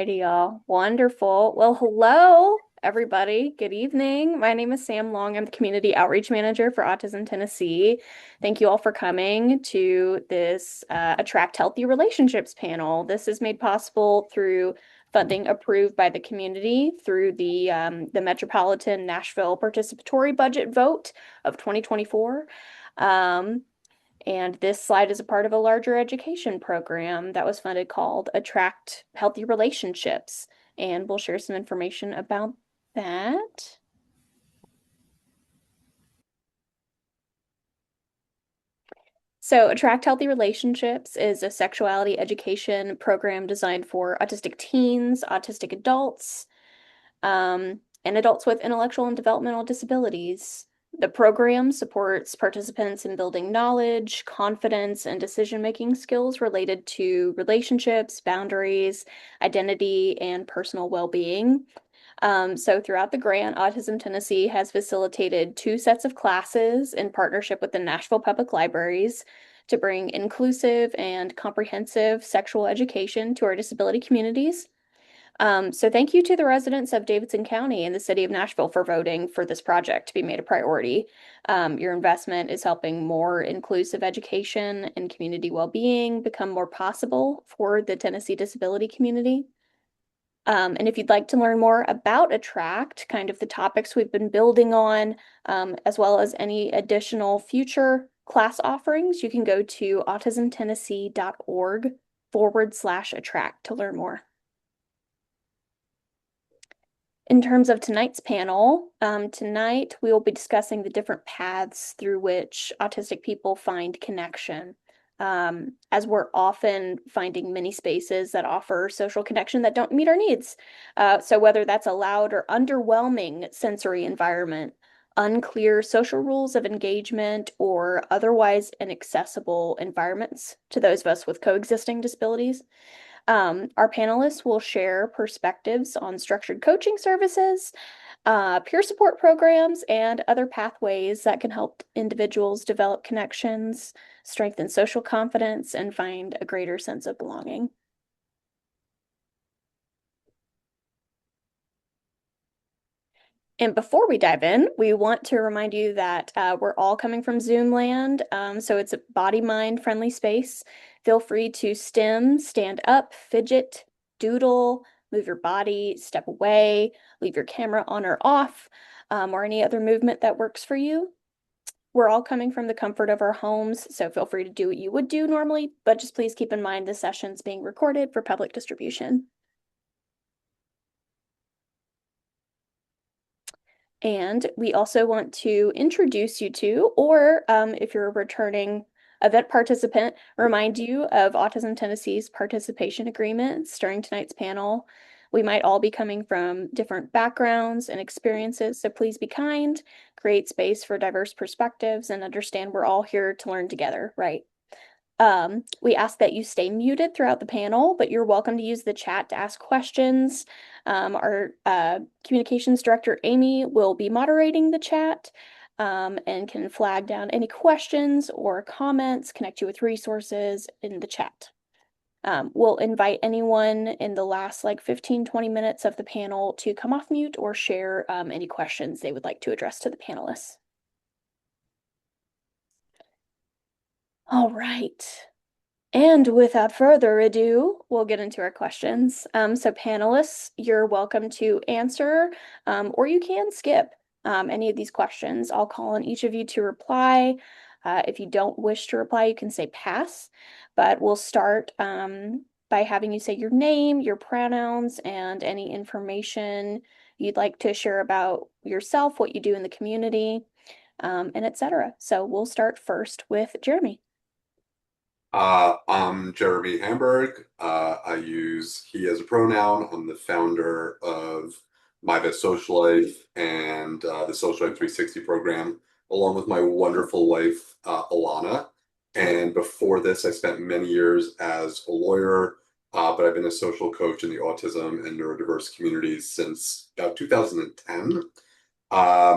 righty, y'all. Wonderful. Well, hello, everybody. Good evening. My name is Sam Long. I'm the Community Outreach Manager for Autism Tennessee. Thank you all for coming to this Attract Healthy Relationships panel. This is made possible through funding approved by the community through the Metropolitan Nashville Participatory Budget Vote of 2024. And this slide is a part of a larger education program that was funded called Attract Healthy Relationships. And we'll share some information about that. So, Attract Healthy Relationships is a sexuality education program designed for autistic teens, autistic adults, and adults with intellectual and developmental disabilities. The program supports participants in building knowledge, confidence, and decision-making skills related to relationships, boundaries, identity, and personal well-being. So throughout the grant, Autism Tennessee has facilitated 2 sets of classes in partnership with the Nashville Public Libraries to bring inclusive and comprehensive sexual education to our disability communities. So thank you to the residents of Davidson County and the city of Nashville for voting for this project to be made a priority. Your investment is helping more inclusive education and community well-being become more possible for the Tennessee disability community. And if you'd like to learn more about Attract, kind of the topics we've been building on, as well as any additional future class offerings, you can go to autismtennessee.org/attract to learn more. In terms of tonight's panel, tonight we will be discussing the different paths through which autistic people find connection, as we're often finding many spaces that offer social connection that don't meet our needs. So whether that's a loud or underwhelming sensory environment, unclear social rules of engagement, or otherwise inaccessible environments to those of us with coexisting disabilities. Our panelists will share perspectives on structured coaching services, peer support programs, and other pathways that can help individuals develop connections, strengthen social confidence, and find a greater sense of belonging. And before we dive in, we want to remind you that we're all coming from Zoom land, so it's a body-mind friendly space. Feel free to stand up, fidget, doodle, move your body, step away, leave your camera on or off, or any other movement that works for you. We're all coming from the comfort of our homes, so feel free to do what you would do normally, but just please keep in mind the session's being recorded for public distribution. And we also want to introduce you to, or if you're a returning event participant, remind you of Autism Tennessee's participation agreements during tonight's panel. We might all be coming from different backgrounds and experiences, so please be kind, create space for diverse perspectives, and understand we're all here to learn together, right? We ask that you stay muted throughout the panel, but you're welcome to use the chat to ask questions. Our communications director, Amy, will be moderating the chat and can flag down any questions or comments, connect you with resources in the chat. We'll invite anyone in the last 15-20 minutes of the panel to come off mute or share any questions they would like to address to the panelists. All right. And without further ado, we'll get into our questions. So panelists, you're welcome to answer, or you can skip any of these questions. I'll call on each of you to reply. If you don't wish to reply, you can say pass, but we'll start by having you say your name, your pronouns, and any information you'd like to share about yourself, what you do in the community, and etc. So we'll start first with Jeremy. I'm Jeremy Hamburg. I use he as a pronoun. I'm the founder of My Best Social Life and the Social Life 360 program, along with my wonderful wife, Alana. And before this, I spent many years as a lawyer, but I've been a social coach in the autism and neurodiverse communities since about 2010.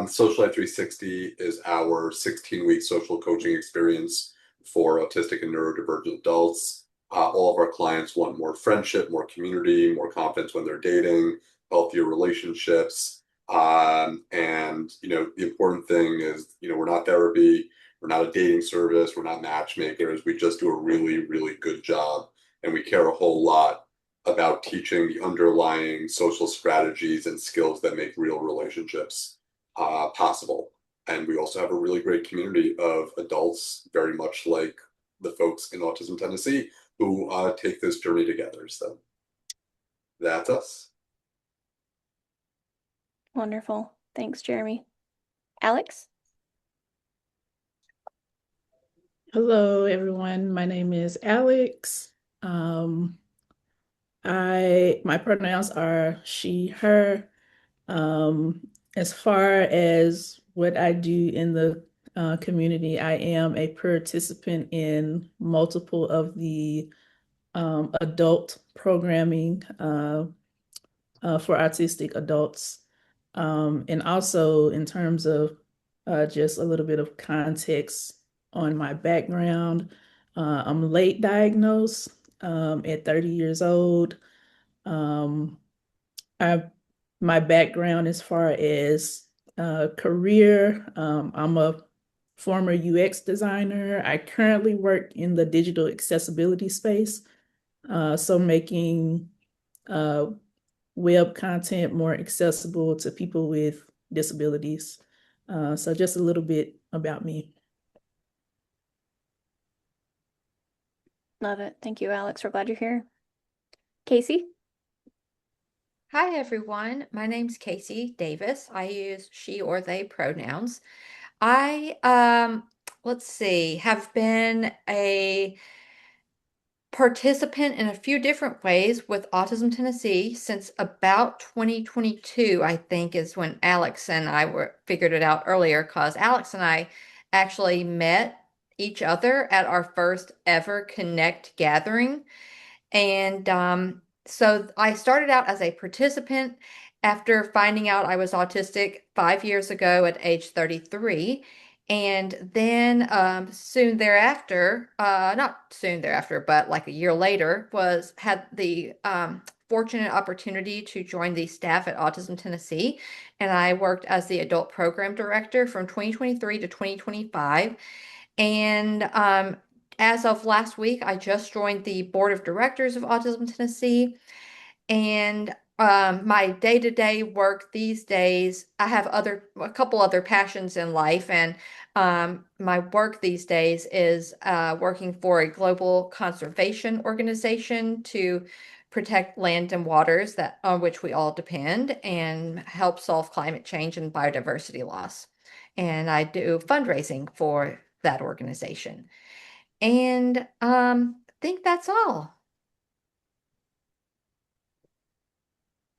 Social Life 360 is our 16-week social coaching experience for autistic and neurodivergent adults. All of our clients want more friendship, more community, more confidence when they're dating, healthier relationships. And the important thing is, we're not therapy, we're not a dating service, we're not matchmakers. We just do a really, really good job, and we care a whole lot about teaching the underlying social strategies and skills that make real relationships possible. And we also have a really great community of adults, very much like the folks in Autism Tennessee, who take this journey together. So that's us. Wonderful. Thanks, Jeremy. Alex? Hello, everyone. My name is Alex. Um, my pronouns are she, her. As far as what I do in the community, I am a participant in multiple of the adult programming for autistic adults. And also in terms of just a little bit of context on my background, I'm late diagnosed at 30 years old. Um, I My background as far as career, I'm a former UX designer. I currently work in the digital accessibility space, so making uh, web content more accessible to people with disabilities. So just a little bit about me. Love it. Thank you, Alex. We're glad you're here. Casey? Hi, everyone. My name's Casey Davis. I use she or they pronouns. I, let's see, have been a participant in a few different ways with Autism Tennessee since about 2022, I think, is when Alex and I were figured it out earlier, because Alex and I actually met each other at our first ever Connect gathering. And so I started out as a participant after finding out I was autistic 5 years ago at age 33. And then soon thereafter, not soon thereafter, but like a year later, was had the fortunate opportunity to join the staff at Autism Tennessee. And I worked as the adult program director from 2023 to 2025. And as of last week, I just joined the board of directors of Autism Tennessee. And my day-to-day work these days, I have a couple other passions in life, and my work these days is working for a global conservation organization to protect land and waters that on which we all depend and help solve climate change and biodiversity loss. And I do fundraising for that organization. And I think that's all.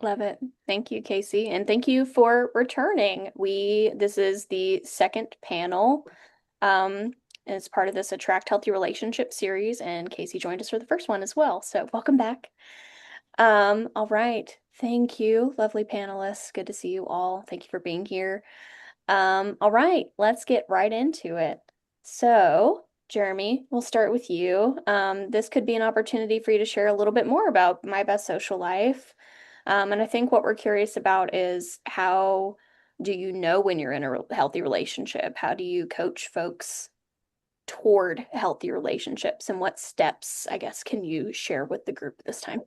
Love it. Thank you, Casey. And thank you for returning. This is the second panel as part of this Attract Healthy Relationship series, and Casey joined us for the first one as well. So welcome back. All right. Thank you, lovely panelists. Good to see you all. Thank you for being here. All right, let's get right into it. So, Jeremy, we'll start with you. This could be an opportunity for you to share a little bit more about My Best Social Life. And I think what we're curious about is how do you know when you're in a healthy relationship? How do you coach folks toward healthy relationships? And what steps, I guess, can you share with the group this time?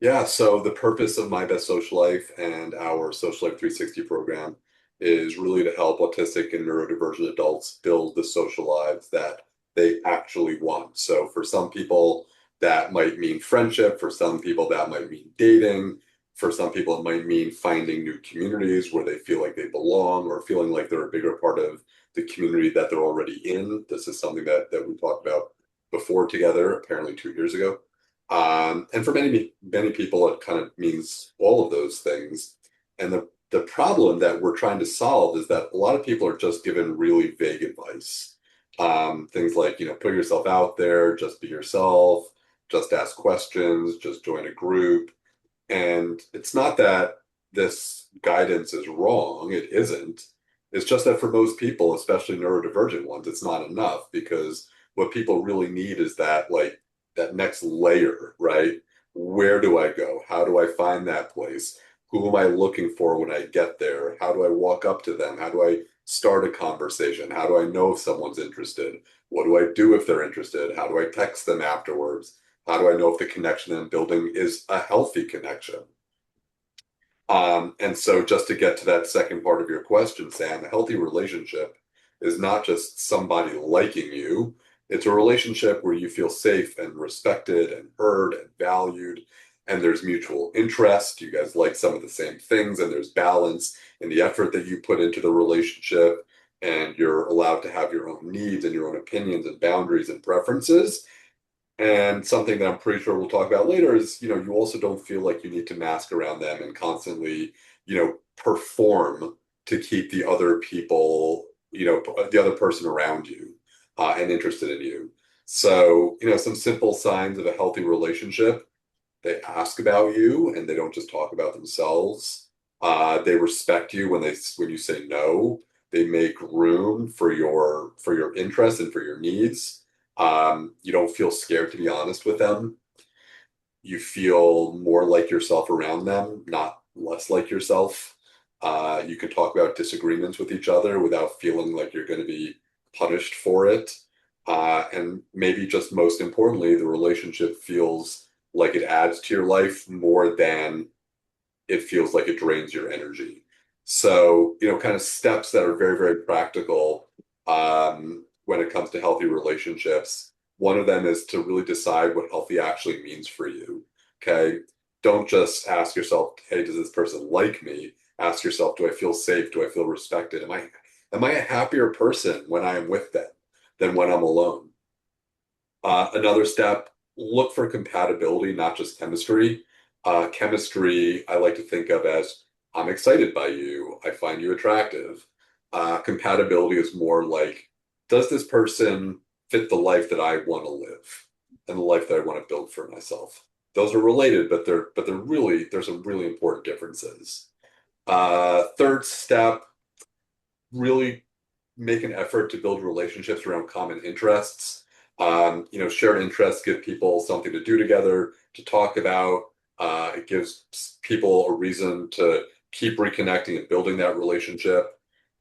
Yeah, so the purpose of My Best Social Life and our Social Life 360 program is really to help autistic and neurodivergent adults build the social lives that they actually want. So for some people, that might mean friendship. For some people, that might mean dating. For some people, it might mean finding new communities where they feel like they belong or feeling like they're a bigger part of the community that they're already in. This is something that we talked about before together, apparently 2 years ago. And for many people, it kind of means all of those things. And the problem that we're trying to solve is that a lot of people are just given really vague advice. Things like, put yourself out there, just be yourself, just ask questions, just join a group. And it's not that this guidance is wrong, it isn't. It's just that for most people, especially neurodivergent ones, it's not enough because what people really need is that like that next layer, right? Where do I go? How do I find that place? Who am I looking for when I get there? How do I walk up to them? How do I start a conversation? How do I know if someone's interested? What do I do if they're interested? How do I text them afterwards? How do I know if the connection I'm building is a healthy connection? And so just to get to that second part of your question, Sam, a healthy relationship is not just somebody liking you. It's a relationship where you feel safe and respected and heard and valued, and there's mutual interest. You guys like some of the same things, and there's balance in the effort that you put into the relationship, and you're allowed to have your own needs and your own opinions and boundaries and preferences. And something that I'm pretty sure we'll talk about later is, you also don't feel like you need to mask around them and constantly, perform to keep the other people, the other person around you and interested in you. So, some simple signs of a healthy relationship: they ask about you and they don't just talk about themselves. They respect you when you say no. They make room for your interests and for your needs. You don't feel scared to be honest with them. You feel more like yourself around them, not less like yourself. You can talk about disagreements with each other without feeling like you're going to be punished for it. And maybe just most importantly, the relationship feels like it adds to your life more than it feels like it drains your energy. So, kind of steps that are very, very practical when it comes to healthy relationships. One of them is to really decide what healthy actually means for you. Okay. Don't just ask yourself, hey, does this person like me? Ask yourself, do I feel safe? Do I feel respected? Am I a happier person when I am with them than when I'm alone? Another step, look for compatibility, not just chemistry. Chemistry, I like to think of as I'm excited by you, I find you attractive. Compatibility is more like, does this person fit the life that I want to live and the life that I want to build for myself? Those are related, but they're really there's some really important differences. Third step, really make an effort to build relationships around common interests. Shared interests give people something to do together, to talk about. It gives people a reason to keep reconnecting and building that relationship.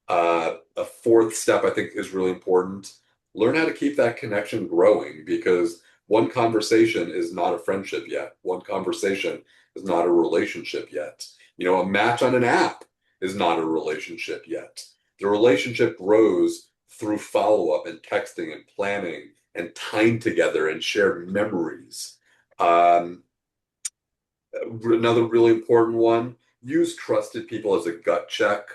A fourth step I think is really important. Learn how to keep that connection growing, because one conversation is not a friendship yet. One conversation is not a relationship yet. A match on an app is not a relationship yet. The relationship grows through follow-up and texting and planning and time together and shared memories. Um, Another really important one, use trusted people as a gut check.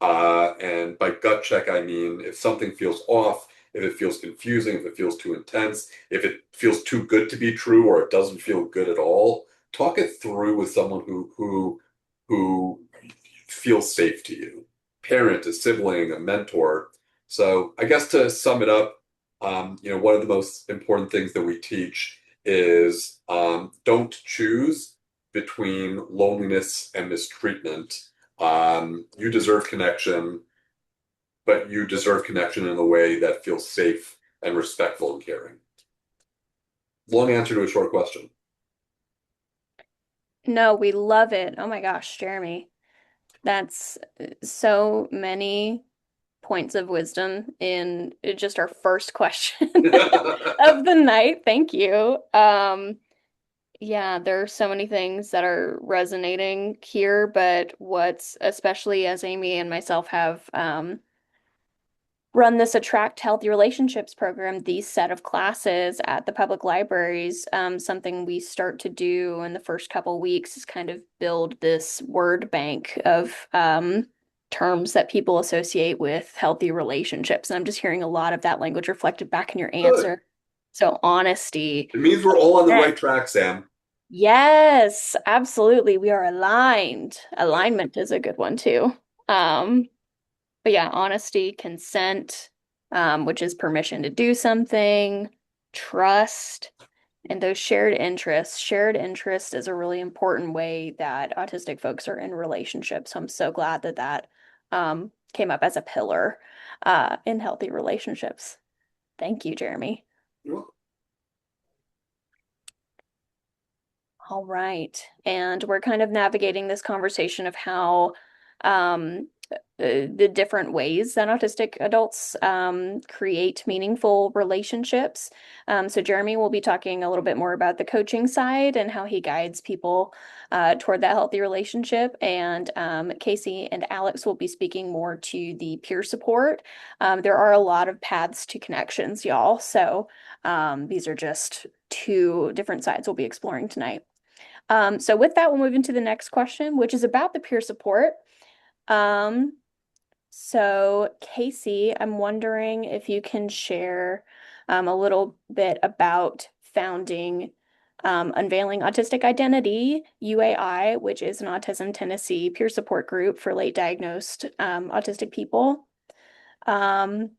And by gut check, I mean if something feels off, if it feels confusing, if it feels too intense, if it feels too good to be true, or it doesn't feel good at all, talk it through with someone who feels safe to you. Parent, a sibling, a mentor. So I guess to sum it up, one of the most important things that we teach is don't choose between loneliness and mistreatment. You deserve connection, but you deserve connection in a way that feels safe and respectful and caring. Long answer to a short question. No, we love it. Oh my gosh, Jeremy. That's so many points of wisdom in just our first question of the night. Thank you. Yeah, there are so many things that are resonating here, but what's especially as Amy and myself have run this Attract Healthy Relationships program, these set of classes at the public libraries, something we start to do in the first couple weeks is kind of build this word bank of terms that people associate with healthy relationships. And I'm just hearing a lot of that language reflected back in your Good. answer. So honesty. It means we're all on the Yes. right track, Sam. Yes, absolutely. We are aligned. Alignment is a good one too. Um, but yeah, honesty, consent, which is permission to do something, trust, and those shared interests. Shared interest is a really important way that autistic folks are in relationships. So I'm so glad that that came up as a pillar in healthy relationships. Thank you, Jeremy. You're welcome. All right. And we're kind of navigating this conversation of how um, the different ways that autistic adults create meaningful relationships. So Jeremy will be talking a little bit more about the coaching side and how he guides people toward that healthy relationship. And Casey and Alex will be speaking more to the peer support. There are a lot of paths to connections, y'all. So these are just two different sides we'll be exploring tonight. So with that, we'll move into the next question, which is about the peer support. Um, so Casey, I'm wondering if you can share a little bit about founding Unveiling Autistic Identity, UAI, which is an Autism Tennessee peer support group for late diagnosed autistic people. Um,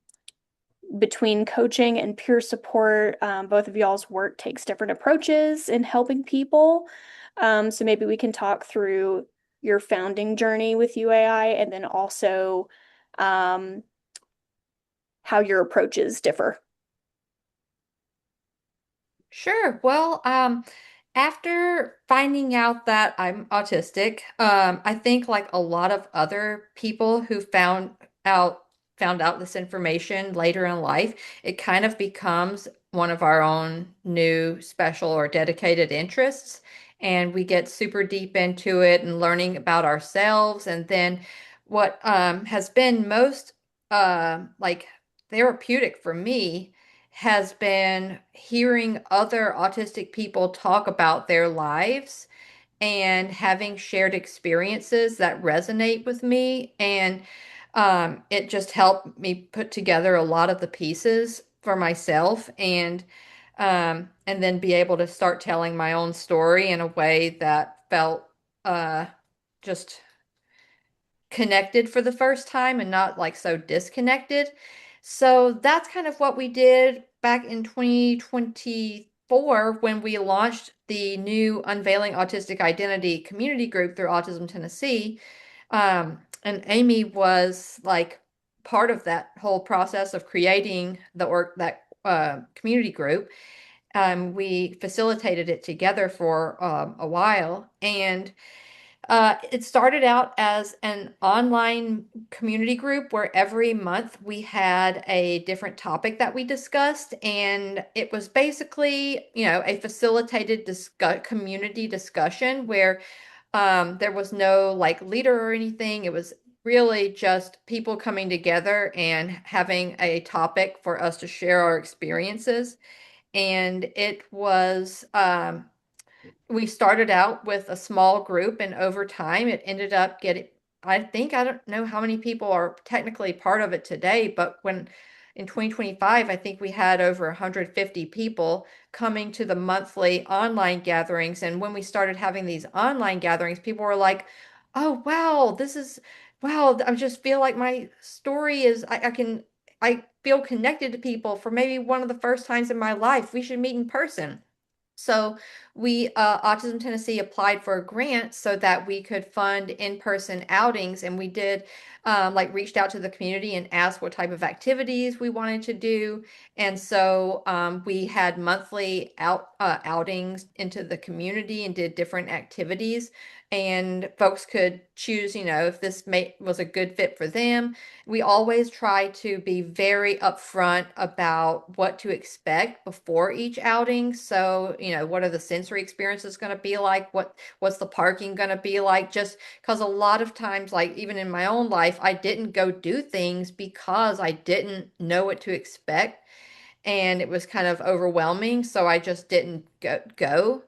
Between coaching and peer support, both of y'all's work takes different approaches in helping people. So maybe we can talk through your founding journey with UAI and then also um, how your approaches differ. Sure. Well, after finding out that I'm autistic, I think like a lot of other people who out found out this information later in life, it kind of becomes one of our own new special or dedicated interests. And we get super deep into it and learning about ourselves. And then what has been most like therapeutic for me has been hearing other autistic people talk about their lives and having shared experiences that resonate with me. And it just helped me put together a lot of the pieces for myself and then be able to start telling my own story in a way that felt uh, just connected for the first time and not like so disconnected. So that's kind of what we did back in 2024 when we launched the new Unveiling Autistic Identity community group through Autism Tennessee. And Amy was like part of that whole process of creating that community group. We facilitated it together for a while, and it started out as an online community group where every month we had a different topic that we discussed, and it was basically, a facilitated community discussion where there was no like leader or anything. It was really just people coming together and having a topic for us to share our experiences. And it was we started out with a small group, and over time it ended up getting, I don't know how many people are technically part of it today, but when in 2025, I think we had over 150 people coming to the monthly online gatherings. And when we started having these online gatherings, people were like, oh, wow, wow, I just feel like my story is, I feel connected to people for maybe one of the first times in my life. We should meet in person. So Autism Tennessee applied for a grant so that we could fund in-person outings, and we did like reached out to the community and asked what type of activities we wanted to do. And so we had monthly outings into the community and did different activities, and folks could choose, if was a good fit for them. We always try to be very upfront about what to expect before each outing. So, what are the sensory experiences going to be like? What's the parking going to be like? Just because a lot of times, like even in my own life, I didn't go do things because I didn't know what to expect. And it was kind of overwhelming. So I just didn't go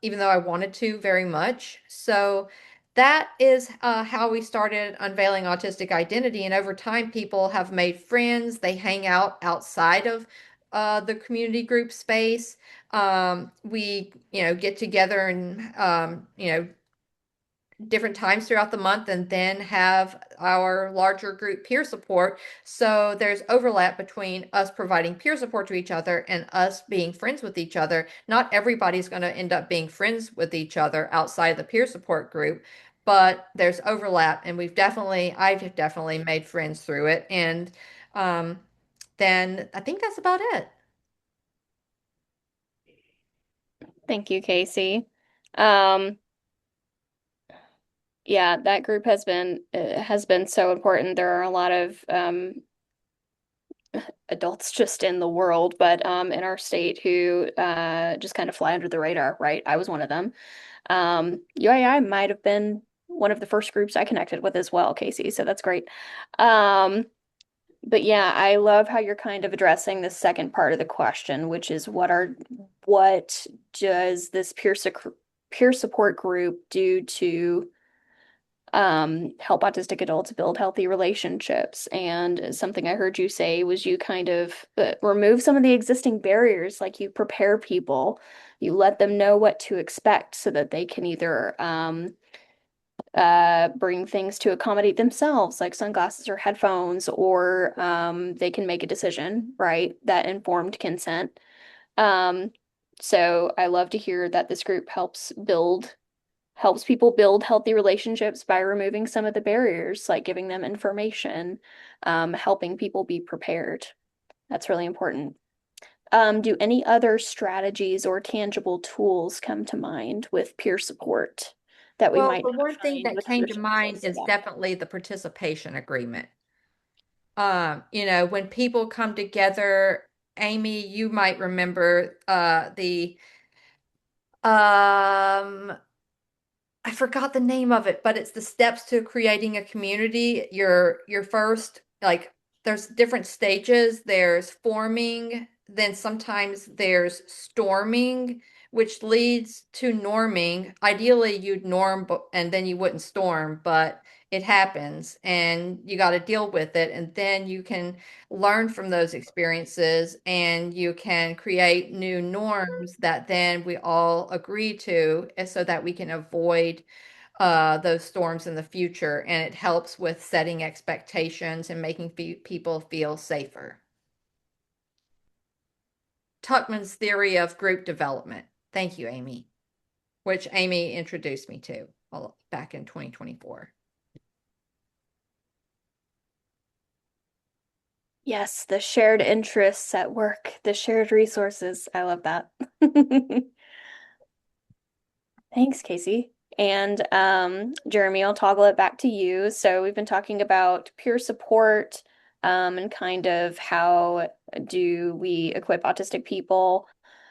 even though I wanted to very much. So that is how we started Unveiling Autistic Identity. And over time, people have made friends. They hang out outside of the community group space. We, get together and, different times throughout the month and then have our larger group peer support. So there's overlap between us providing peer support to each other and us being friends with each other. Not everybody's going to end up being friends with each other outside the peer support group, but there's overlap, and I've definitely made friends through it. And um, then I think that's about it. Thank you, Casey. Um, yeah, that group has been so important. There are a lot of adults just in the world, but in our state who just kind of fly under the radar, right? I was one of them. UAI might have been one of the first groups I connected with as well, Casey, so that's great. Um, but yeah, I love how you're kind of addressing the second part of the question, which is what does this peer support group do to help autistic adults build healthy relationships? And something I heard you say was you kind of remove some of the existing barriers, like you prepare people, you let them know what to expect so that they can either bring things to accommodate themselves, like sunglasses or headphones, or they can make a decision, right? That informed consent. Um, so I love to hear that this group helps people build healthy relationships by removing some of the barriers, like giving them information, helping people be prepared. That's really important. Do any other strategies or tangible tools come to mind with peer support that we Well, might the not one thing find that with came to mind traditional is setup? definitely the participation agreement. When people come together, Amy, you might remember the um I forgot the name of it, but it's the steps to creating a community. Your first, like, there's different stages. There's forming, then sometimes there's storming, which leads to norming. Ideally, you'd norm and then you wouldn't storm, but it happens and you got to deal with it. And then you can learn from those experiences and you can create new norms that then we all agree to so that we can avoid those storms in the future. And it helps with setting expectations and making people feel safer. Tuckman's theory of group development. Thank you, Amy, which Amy introduced me to back in 2024. Yes, the shared interests at work, the shared resources. I love that. Thanks, Casey. And Jeremy, I'll toggle it back to you. So we've been talking about peer support, and kind of how do we equip autistic people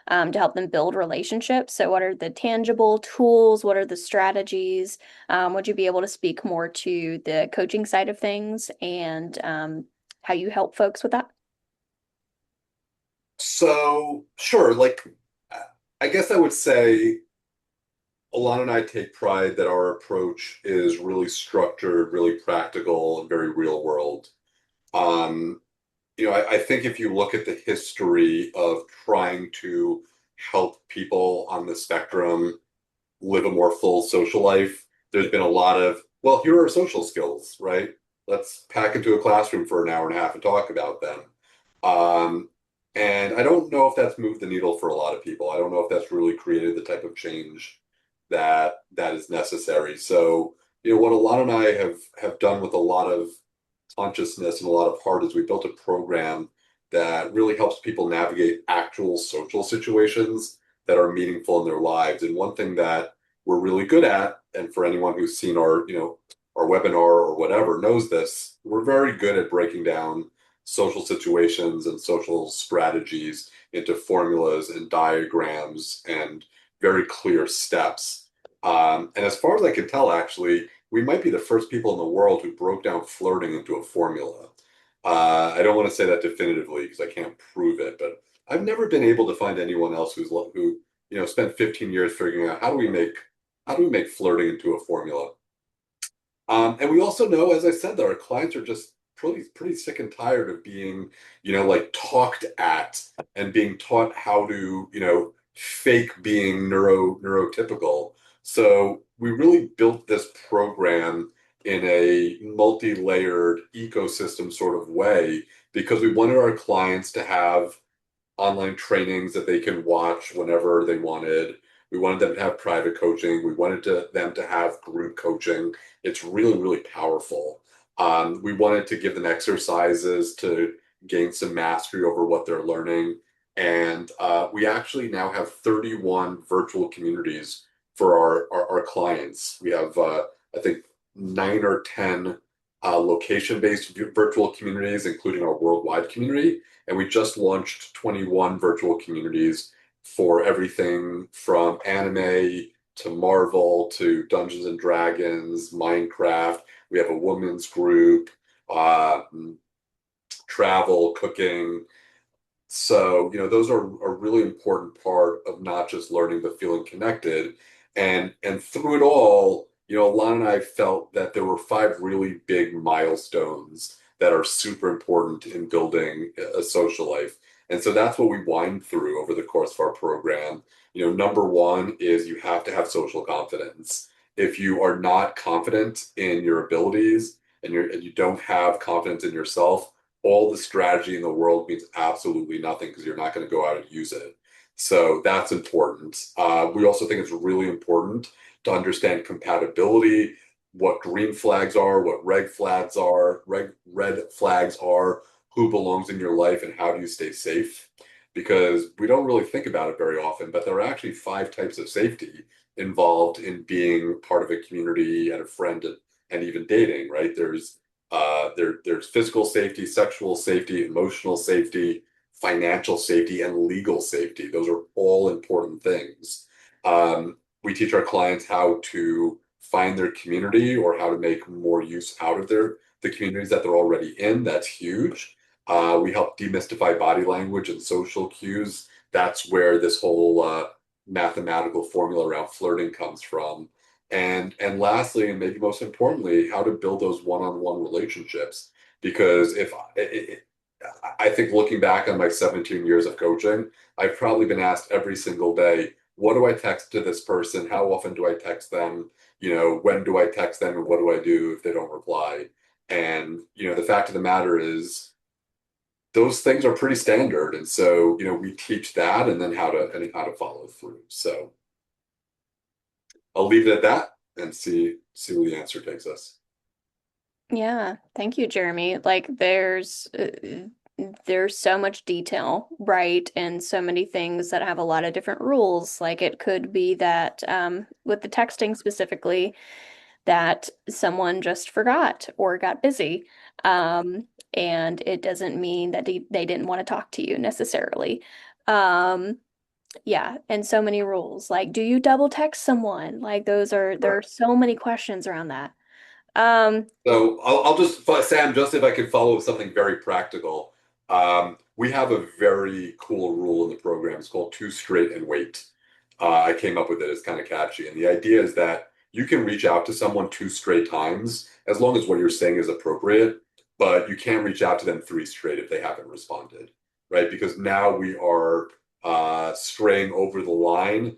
to help them build relationships. So what are the tangible tools? What are the strategies? Would you be able to speak more to the coaching side of things and how you help folks with that? So, sure, I guess I would say Alana and I take pride that our approach is really structured, really practical, and very real world. Um, I think if you look at the history of trying to help people on the spectrum live a more full social life, there's been a lot of, well, here are social skills, right? Let's pack into a classroom for an hour and a half and talk about them. Um, and I don't know if that's moved the needle for a lot of people. I don't know if that's really created the type of change that is necessary. So, what Alana and I have done with a lot of consciousness and a lot of heart is we built a program that really helps people navigate actual social situations that are meaningful in their lives. And one thing that we're really good at, and for anyone who's seen our webinar or whatever knows this, we're very good at breaking down social situations and social strategies into formulas and diagrams and very clear steps. And as far as I can tell, actually, we might be the first people in the world who broke down flirting into a formula. I don't want to say that definitively because I can't prove it, but I've never been able to find anyone else who spent 15 years figuring out how do we make flirting into a formula. And we also know, as I said, that our clients are just pretty sick and tired of being, like talked at and being taught how to, fake being neurotypical. So we really built this program in a multi-layered ecosystem sort of way because we wanted our clients to have online trainings that they can watch whenever they wanted. We wanted them to have private coaching. We wanted them to have group coaching. It's really, really powerful. We wanted to give them exercises to gain some mastery over what they're learning. And we actually now have 31 virtual communities for our clients. We have, I think, 9 or 10 location-based virtual communities, including our worldwide community. And we just launched 21 virtual communities for everything from anime to Marvel to Dungeons and Dragons, Minecraft. We have a women's group, uh, travel, cooking. So, those are a really important part of not just learning, but feeling connected. And through it all, Lana and I felt that there were 5 really big milestones that are super important in building a social life. And so that's what we wind through over the course of our program. Number one is you have to have social confidence. If you are not confident in your abilities and you don't have confidence in yourself, all the strategy in the world means absolutely nothing because you're not going to go out and use it. So that's important. We also think it's really important to understand compatibility, what green flags are, what red flags are, who belongs in your life, and how do you stay safe? Because we don't really think about it very often, but there are actually 5 types of safety involved in being part of a community and a friend and even dating, right? There's physical safety, sexual safety, emotional safety, financial safety, and legal safety. Those are all important things. We teach our clients how to find their community or how to make more use out of the communities that they're already in. That's huge. We help demystify body language and social cues. That's where this whole mathematical formula around flirting comes from. And lastly, and maybe most importantly, how to build those one-on-one relationships. Because I think looking back on my 17 years of coaching, I've probably been asked every single day, what do I text to this person? How often do I text them? When do I text them and what do I do if they don't reply? And, the fact of the matter is those things are pretty standard. And so, we teach that and then how to follow through. So I'll leave it at that and see where the answer takes us. Yeah, thank you, Jeremy. Like there's so much detail, right? And so many things that have a lot of different rules. Like it could be that with the texting specifically, that someone just forgot or got busy. And it doesn't mean that they didn't want to talk to you necessarily. Um, yeah, and so many rules. Like, do you double text someone? Like there are so many questions around that. Um, So I'll just, Sam, just if I could follow with something very practical. We have a very cool rule in the program. It's called two straight and wait. I came up with it. It's kind of catchy. And the idea is that you can reach out to someone 2 straight times as long as what you're saying is appropriate, but you can't reach out to them 3 straight if they haven't responded, right? Because now we are straying over the line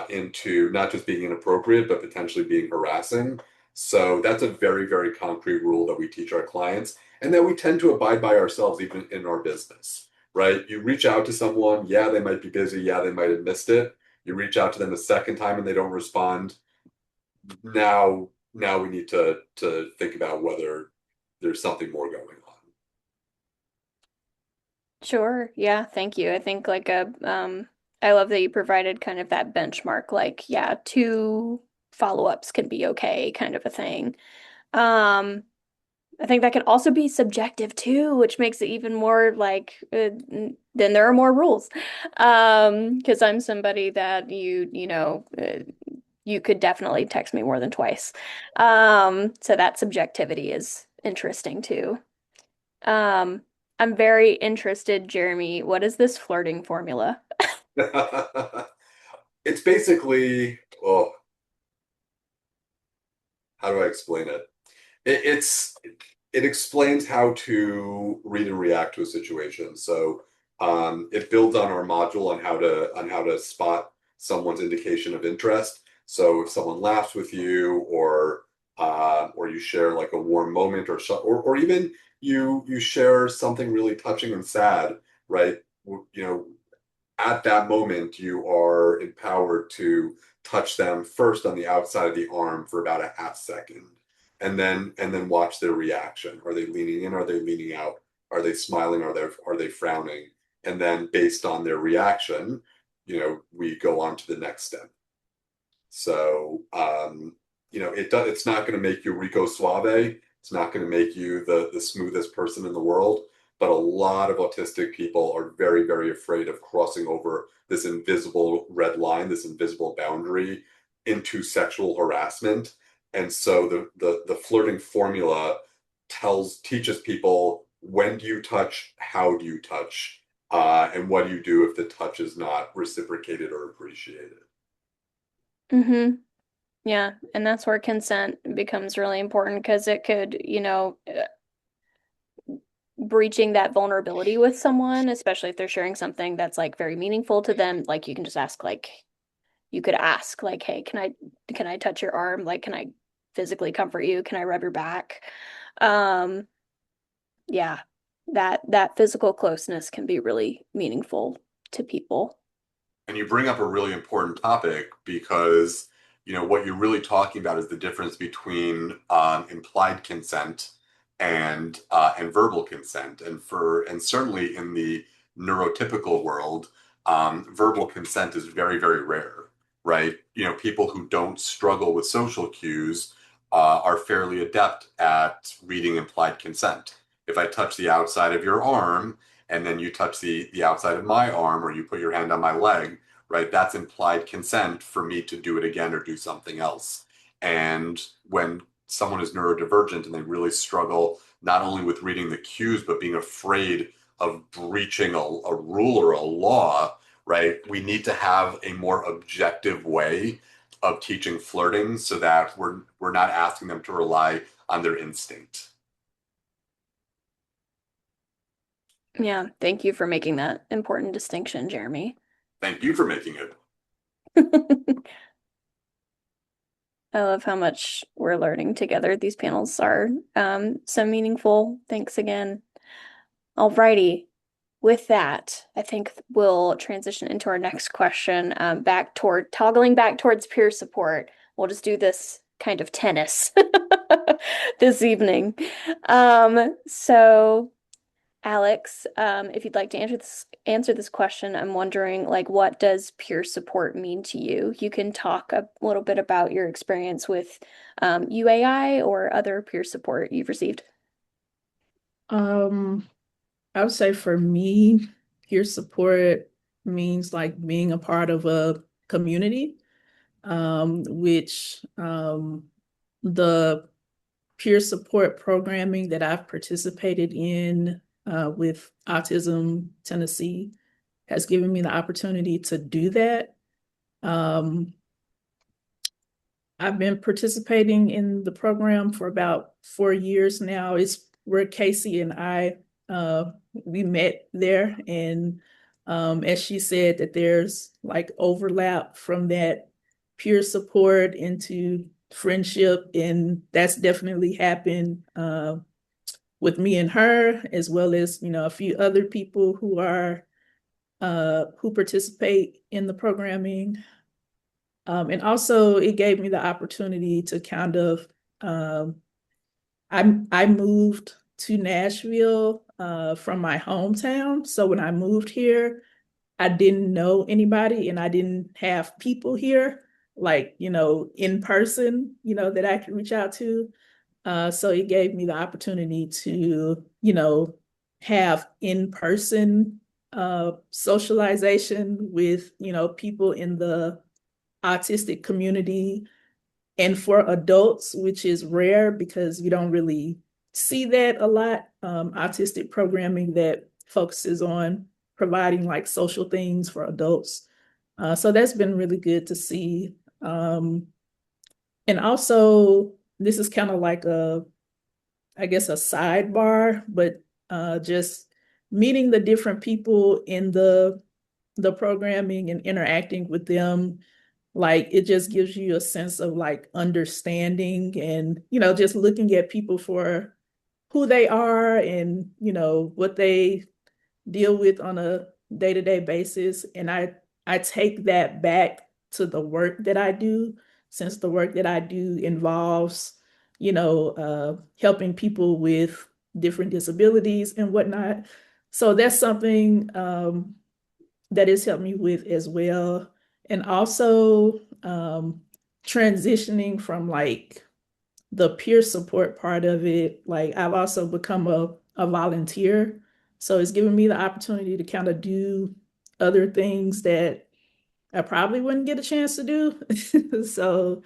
into not just being inappropriate, but potentially being harassing. So that's a very, very concrete rule that we teach our clients and that we tend to abide by ourselves even in our business, right? You reach out to someone, yeah, they might be busy, yeah, they might have missed it. You reach out to them a second time and they don't respond. Now we need to think about whether there's something more going on. sure. Yeah, thank you. I think I love that you provided kind of that benchmark, like, yeah, two follow-ups can be okay, kind of a thing. Um, I think that can also be subjective too, which makes it even more like then there are more rules. Because I'm somebody that you could definitely text me more than twice. So that subjectivity is interesting too. Um, I'm very interested, Jeremy. What is this flirting formula? It's basically, oh, how do I explain it? It's it explains how to read and react to a situation. So it builds on our module on how to spot someone's indication of interest. So if someone laughs with you, or you share like a warm moment, or even you share something really touching and sad, right? At that moment, you are empowered to touch them first on the outside of the arm for about a half second, and then watch their reaction. Are they leaning in? Are they leaning out? Are they smiling? Are they frowning? And then based on their reaction, we go on to the next step. So, it's not going to make you Rico Suave. It's not going to make you the smoothest person in the world. But a lot of autistic people are very, very afraid of crossing over this invisible red line, this invisible boundary into sexual harassment. And so the flirting formula teaches people, when do you touch, how do you touch, and what do you do if the touch is not reciprocated or appreciated. Mm-hmm. Yeah, and that's where consent becomes really important because it could, breaching that vulnerability with someone, especially if they're sharing something that's like very meaningful to them, like you can just ask like you could ask like, "Hey, can I touch your arm? Like, can I physically comfort you? Can I rub your back?" Um, yeah, that physical closeness can be really meaningful to people. And you bring up a really important topic because, what you're really talking about is the difference between implied consent and verbal consent. And certainly in the neurotypical world, verbal consent is very, very rare, right? People who don't struggle with social cues are fairly adept at reading implied consent. If I touch the outside of your arm, and then you touch the outside of my arm, or you put your hand on my leg, right? That's implied consent for me to do it again or do something else. And when someone is neurodivergent and they really struggle not only with reading the cues, but being afraid of breaching a rule or a law, right? We need to have a more objective way of teaching flirting so that we're not asking them to rely on their instinct. Yeah, thank you for making that important distinction, Jeremy. Thank you for making it. I love how much we're learning together. These panels are so meaningful. Thanks again. Alrighty. With that, I think we'll transition into our next question, toggling back towards peer support. We'll just do this kind of tennis this evening. So Alex, if you'd like to answer this question, I'm wondering, like, what does peer support mean to you? You can talk a little bit about your experience with UAI or other peer support you've received. Um, I would say for me, peer support means like being a part of a community, which the peer support programming that I've participated in with Autism Tennessee has given me the opportunity to do that. Um, I've been participating in the program for about 4 years now. It's where Casey and I we met there, and as she said, that there's like overlap from that peer support into friendship, and that's definitely happened with me and her, as well as a few other people who participate in the programming. And also, it gave me the opportunity to kind of, I moved to Nashville from my hometown. So when I moved here, I didn't know anybody and I didn't have people here, like, in person, that I could reach out to. So it gave me the opportunity to, have in-person socialization with, people in the autistic community and for adults, which is rare because you don't really see that a lot. Autistic programming that focuses on providing like social things for adults. So that's been really good to see. And also, this is kind of like I guess, a sidebar, but just meeting the different people in the programming and interacting with them, like it just gives you a sense of like understanding and just looking at people for who they are and what they deal with on a day-to-day basis. And I take that back to the work that I do, since the work that I do involves helping people with different disabilities and whatnot. So that's something that has helped me with as well. And also transitioning from like the peer support part of it, like I've also become a volunteer. So it's given me the opportunity to kind of do other things that I probably wouldn't get a chance to do. So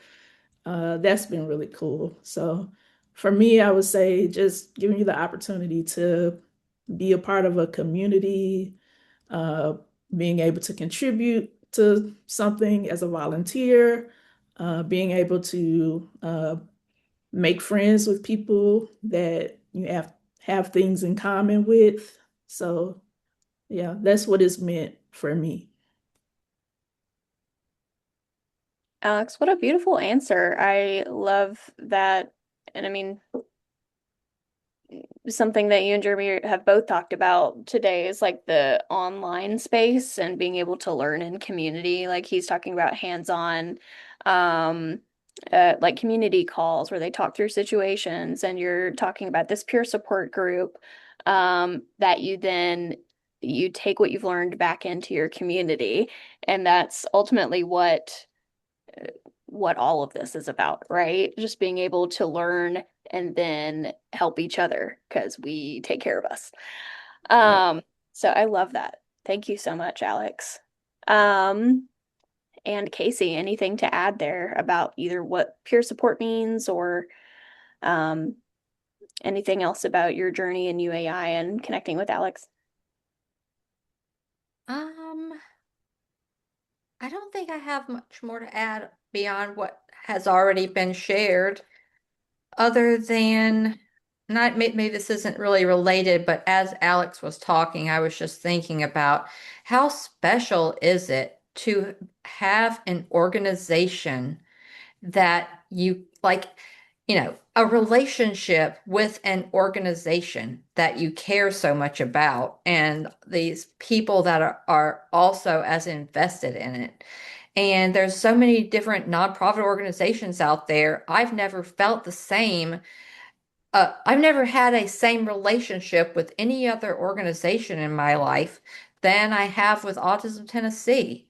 that's been really cool. So for me, I would say just giving you the opportunity to be a part of a community, uh, being able to contribute to something as a volunteer, being able to make friends with people that you have things in common with. So yeah, that's what it's meant for me. Alex, what a beautiful answer. I love that. And I mean, something that you and Jeremy have both talked about today is like the online space and being able to learn in community. Like he's talking about hands-on, um, like community calls where they talk through situations, and you're talking about this peer support group, that you take what you've learned back into your community, and that's ultimately what all of this is about, right? Just being able to learn and then help each other because we take care of us. Yeah. Um, so I love that. Thank you so much, Alex. Um, and Casey, anything to add there about either what peer support means or um, anything else about your journey in UAI and connecting with Alex? Um, I don't think I have much more to add beyond what has already been shared, other than not maybe this isn't really related, but as Alex was talking, I was just thinking about how special is it to have an organization that you like, a relationship with an organization that you care so much about, and these people that are also as invested in it. And there's so many different nonprofit organizations out there. I've never felt the same. I've never had a same relationship with any other organization in my life than I have with Autism Tennessee.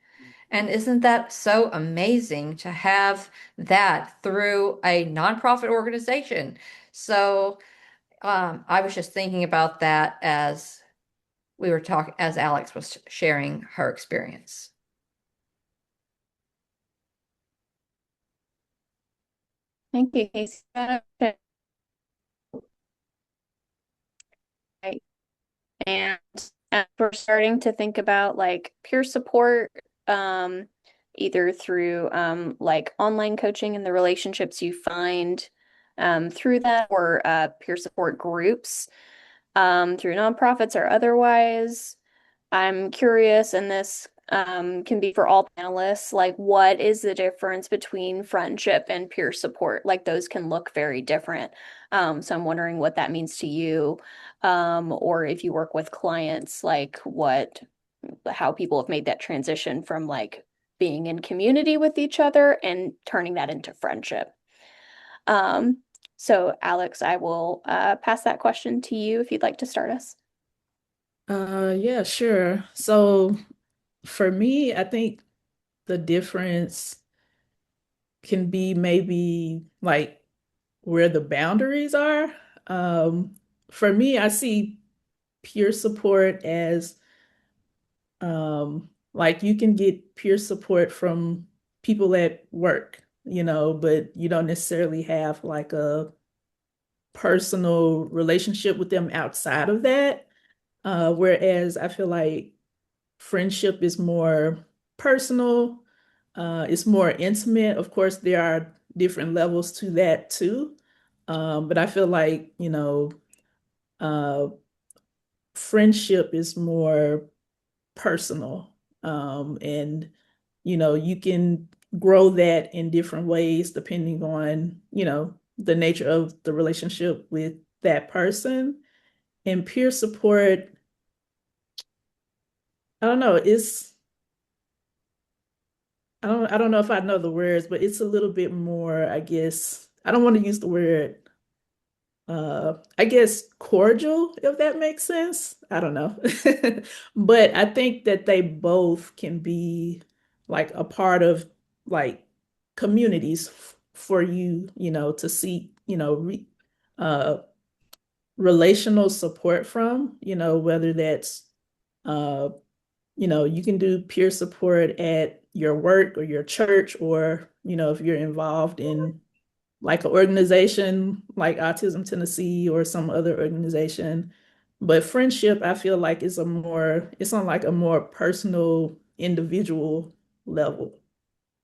And isn't that so amazing to have that through a nonprofit organization? So I was just thinking about that as we were talking, as Alex was sharing her experience. Thank you, Casey. And we're starting to think about like peer support, um, either through like online coaching and the relationships you find through that, or peer support groups through nonprofits or otherwise. I'm curious, and this can be for all panelists, like what is the difference between friendship and peer support? Like those can look very different. So I'm wondering what that means to you, or if you work with clients, like how people have made that transition from like being in community with each other and turning that into friendship. Um, so Alex, I will pass that question to you if you'd like to start us. Yeah, sure. So for me, I think the difference can be maybe like where the boundaries are. Um, for me, I see peer support as like you can get peer support from people at work, but you don't necessarily have like a personal relationship with them outside of that. Whereas I feel like friendship is more personal, it's more intimate. Of course, there are different levels to that too. But I feel like, uh, friendship is more personal. And, you can grow that in different ways depending on, the nature of the relationship with that person. And peer support, I don't know, I don't know if I know the words, but it's a little bit more, I guess. I don't want to use the word. I guess cordial, if that makes sense. I don't know. But I think that they both can be like a part of like communities for you, to seek, uh relational support from, whether that's uh you can do peer support at your work or your church, or, if you're involved in like an organization like Autism Tennessee or some other organization. But friendship, I feel like it's on like a more personal, individual level.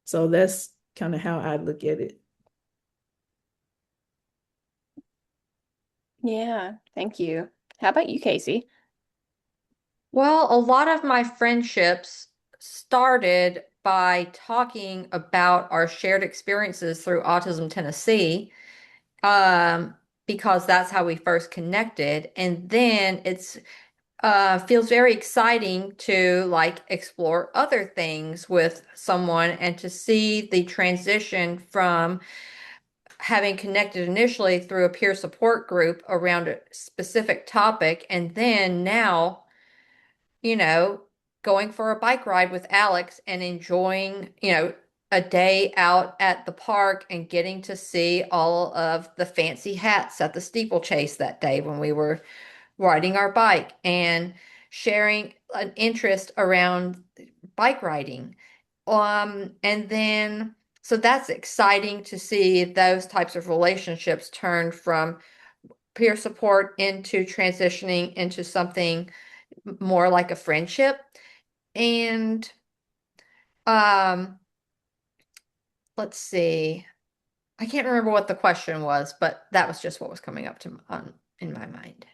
So that's kind of how I look at it. Yeah, thank you. How about you, Casey? Well, a lot of my friendships started by talking about our shared experiences through Autism Tennessee, um, because that's how we first connected. And then it's feels very exciting to like explore other things with someone and to see the transition from having connected initially through a peer support group around a specific topic, and then now, you know, going for a bike ride with Alex and enjoying, a day out at the park and getting to see all of the fancy hats at the steeplechase that day when we were riding our bike, and sharing an interest around bike riding. And then, so that's exciting to see those types of relationships turn from peer support into transitioning into something more like a friendship. And um, let's see. I can't remember what the question was, but that was just what was coming up to in my mind.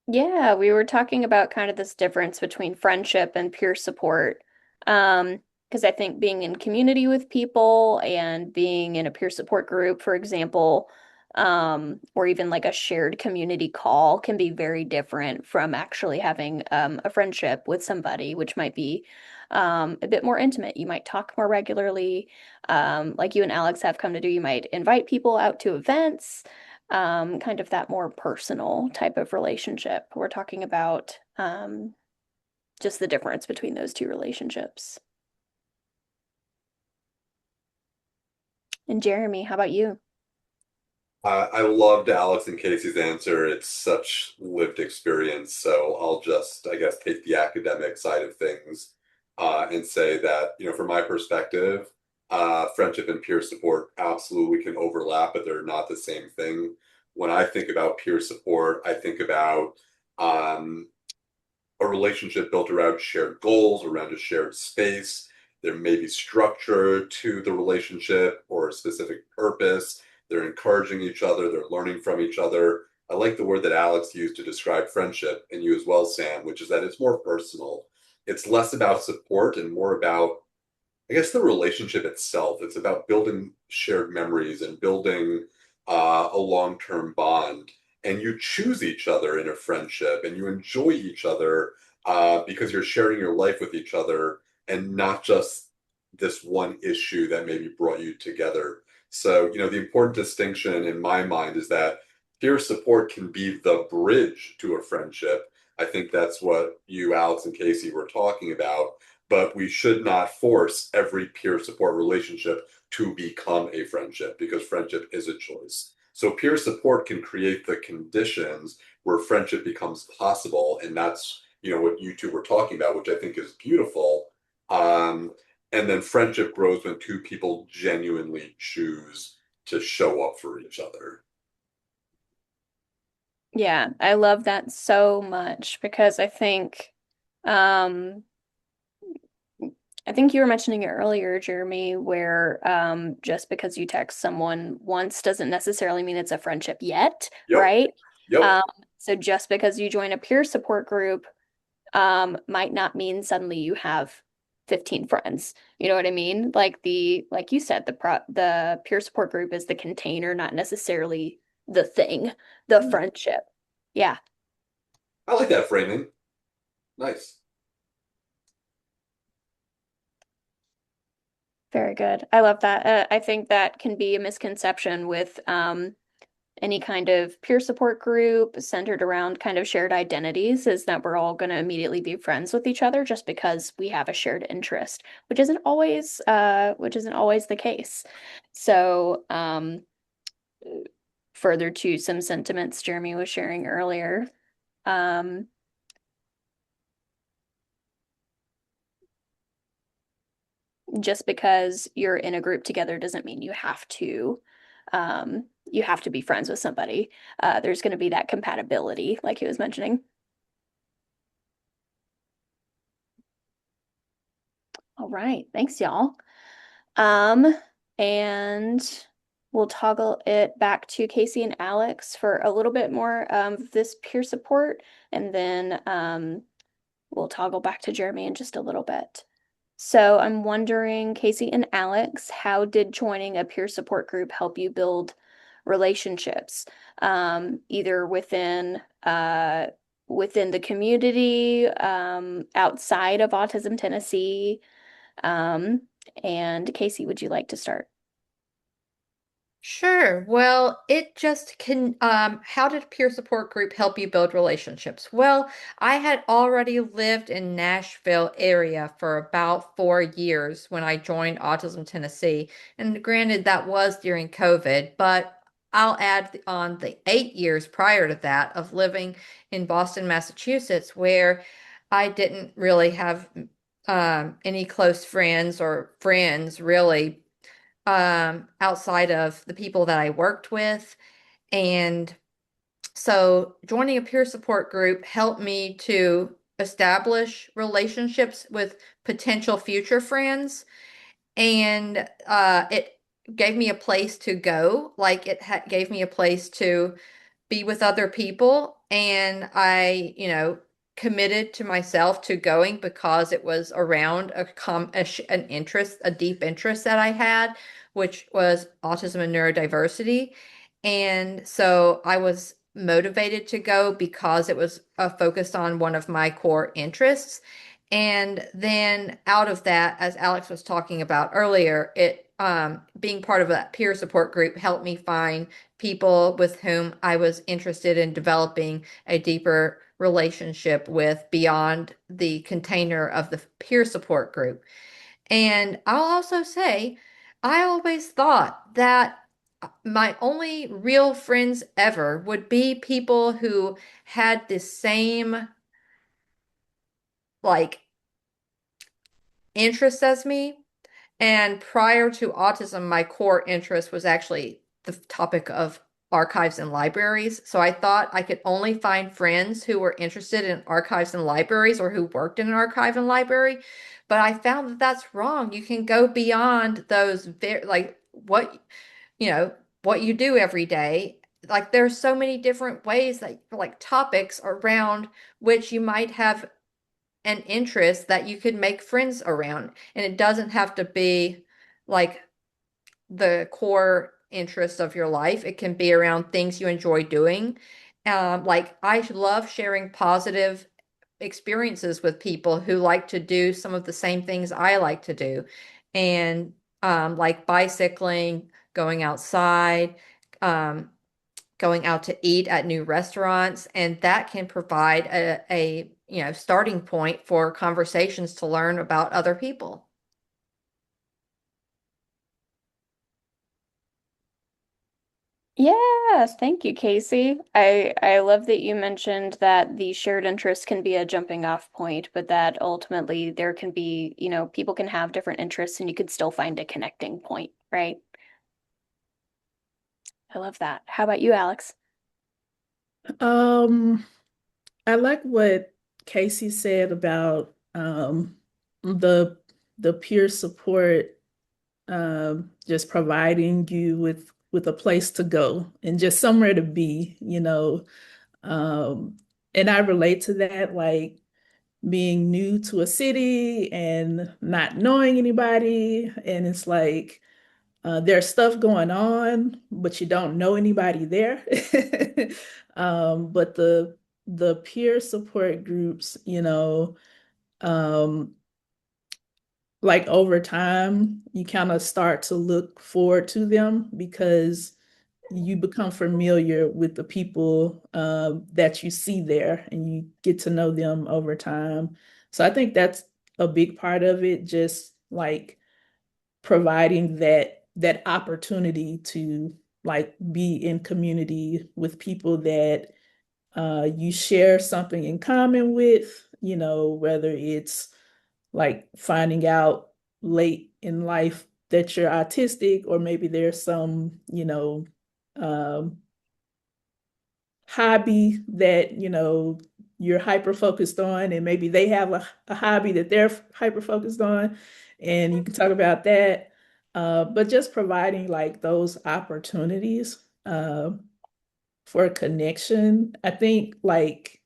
Yeah, we were talking about kind of this difference between friendship and peer support. Because I think being in community with people and being in a peer support group, for example, or even like a shared community call can be very different from actually having a friendship with somebody, which might be a bit more intimate. You might talk more regularly, like you and Alex have come to do. You might invite people out to events, kind of that more personal type of relationship. We're talking about just the difference between those two relationships. And Jeremy, how about you? I loved Alex and Casey's answer. It's such lived experience. So I'll just, I guess, take the academic side of things and say that, from my perspective, friendship and peer support absolutely can overlap, but they're not the same thing. When I think about peer support, I think about um, a relationship built around shared goals, around a shared space. There may be structure to the relationship or a specific purpose. They're encouraging each other, they're learning from each other. I like the word that Alex used to describe friendship, and you as well, Sam, which is that it's more personal. It's less about support and more about, I guess, the relationship itself. It's about building shared memories and building a long-term bond. And you choose each other in a friendship, and you enjoy each other because you're sharing your life with each other, and not just this one issue that maybe brought you together. So, the important distinction in my mind is that peer support can be the bridge to a friendship. I think that's what you, Alex, and Casey were talking about, but we should not force every peer support relationship to become a friendship, because friendship is a choice. So peer support can create the conditions where friendship becomes possible, and that's what you two were talking about, which I think is beautiful. Um, and then friendship grows when two people genuinely choose to show up for each other. Yeah, I love that so much because um I think you were mentioning it earlier, Jeremy, where just because you text someone once doesn't necessarily mean it's a friendship yet, Yep, right? yep. Um, so just because you join a peer support group might not mean suddenly you have 15 friends. You know what I mean? Like you said, the peer support group is the container, not necessarily the thing, the friendship. Yeah. I like that framing. Nice. Very good. I love that. I think that can be a misconception with any kind of peer support group centered around kind of shared identities is that we're all going to immediately be friends with each other just because we have a shared interest, which isn't always the case. So, further to some sentiments Jeremy was sharing earlier, um, just because you're in a group together doesn't mean you have to be friends with somebody. There's going to be that compatibility, like he was mentioning. All right, thanks, y'all. Um, and we'll toggle it back to Casey and Alex for a little bit more of this peer support, and then we'll toggle back to Jeremy in just a little bit. So I'm wondering, Casey and Alex, how did joining a peer support group help you build relationships, either within the community, outside of Autism Tennessee? Um, and Casey, would you like to start? Sure. Well, it just can, how did a peer support group help you build relationships? Well, I had already lived in Nashville area for about 4 years when I joined Autism Tennessee. And granted, that was during COVID, but I'll add on the 8 years prior to that of living in Boston, Massachusetts, where I didn't really have any close friends or friends really outside of the people that I worked with. And so joining a peer support group helped me to establish relationships with potential future friends. And it gave me a place to go. Like it gave me a place to be with other people. And I, committed to myself to going because it was around an interest, a deep interest that I had, which was autism and neurodiversity. And so I was motivated to go because it was focused on one of my core interests. And then out of that, as Alex was talking about earlier, it being part of that peer support group helped me find people with whom I was interested in developing a deeper relationship with beyond the container of the peer support group. And I'll also say, I always thought that my only real friends ever would be people who had the same like interests as me. And prior to autism, my core interest was actually the topic of archives and libraries. So I thought I could only find friends who were interested in archives and libraries or who worked in an archive and library. But I found that that's wrong. You can go beyond those like you know, what you do every day. Like there's so many different ways that like topics around which you might have an interest that you could make friends around. And it doesn't have to be like the core interest of your life. It can be around things you enjoy doing. Like I love sharing positive experiences with people who like to do some of the same things I like to do. And like bicycling, going outside, um, going out to eat at new restaurants, and that can provide a starting point for conversations to learn about other people. Yes, thank you, Casey. I love that you mentioned that the shared interest can be a jumping off point, but that ultimately there can be, people can have different interests and you could still find a connecting point, right? I love that. How about you, Alex? Um, I like what Casey said about the the peer support just providing you with a place to go and just somewhere to be, and I relate to that, like being new to a city and not knowing anybody. And it's like there's stuff going on, but you don't know anybody there. But the peer support groups, um, like over time, you kind of start to look forward to them because you become familiar with the people that you see there and you get to know them over time. So I think that's a big part of it, just like providing that opportunity to like be in community with people that you share something in common with, whether it's like finding out late in life that you're autistic, or maybe there's some, um, hobby that, you're hyper focused on, and maybe they have a hobby that they're hyper focused on, and you can talk about that. But just providing like those opportunities for connection. I think like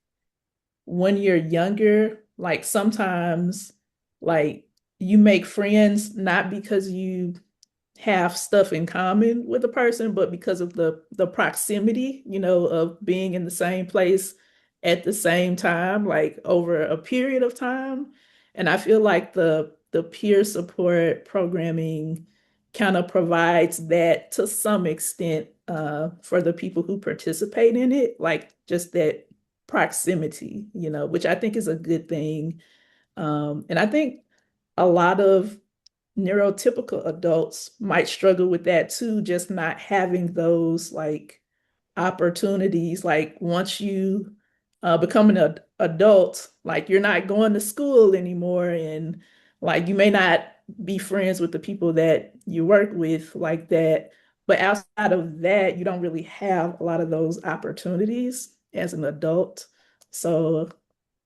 when you're younger, like sometimes like you make friends not because you have stuff in common with a person, but because of the proximity, of being in the same place at the same time, like over a period of time. And I feel like the peer support programming kind of provides that to some extent for the people who participate in it, like just that proximity, which I think is a good thing. And I think a lot of neurotypical adults might struggle with that too, just not having those like opportunities. Like once you become an adult, like you're not going to school anymore, and like you may not be friends with the people that you work with like that. But outside of that, you don't really have a lot of those opportunities as an adult. So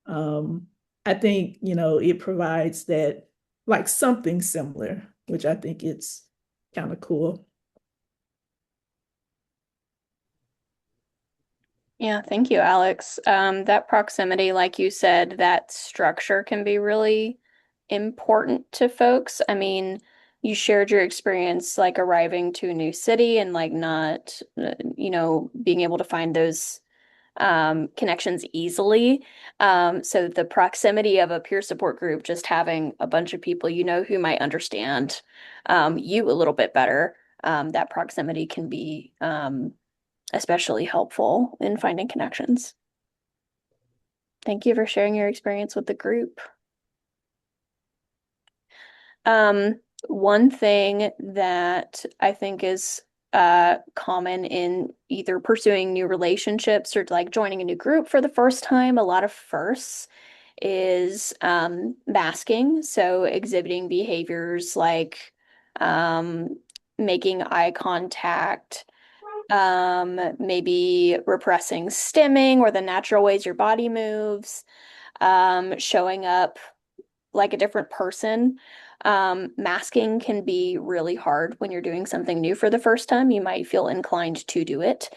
um, I think, it provides that like something similar, which I think it's kind of cool. Yeah, thank you, Alex. That proximity, like you said, that structure can be really important to folks. I mean, you shared your experience like arriving to a new city and like not, being able to find those connections easily. So the proximity of a peer support group, just having a bunch of people who might understand you a little bit better, that proximity can be especially helpful in finding connections. Thank you for sharing your experience with the group. Um, One thing that I think is common in either pursuing new relationships or like joining a new group for the first time, a lot of firsts is masking. So exhibiting behaviors like um, making eye contact, maybe repressing stimming or the natural ways your body moves, showing up like a different person. Masking can be really hard when you're doing something new for the first time. You might feel inclined to do it.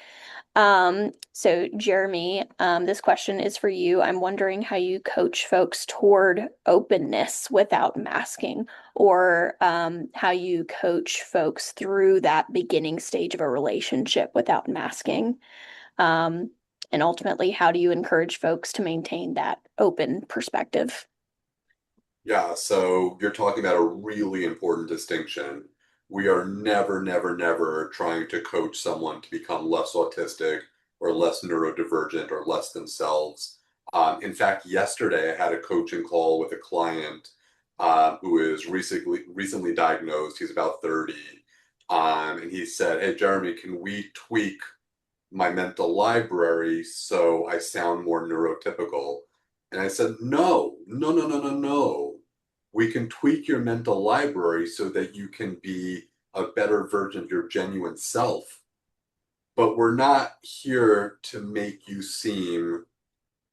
So Jeremy, this question is for you. I'm wondering how you coach folks toward openness without masking, or how you coach folks through that beginning stage of a relationship without masking. Um, and ultimately, how do you encourage folks to maintain that open perspective? Yeah, so you're talking about a really important distinction. We are never, never, never trying to coach someone to become less autistic or less neurodivergent or less themselves. In fact, yesterday I had a coaching call with a client who is recently diagnosed. He's about 30. And he said, "Hey, Jeremy, can we tweak my mental library so I sound more neurotypical?" And I said, "No, no, no, no, no, no. We can tweak your mental library so that you can be a better version of your genuine self. But we're not here to make you seem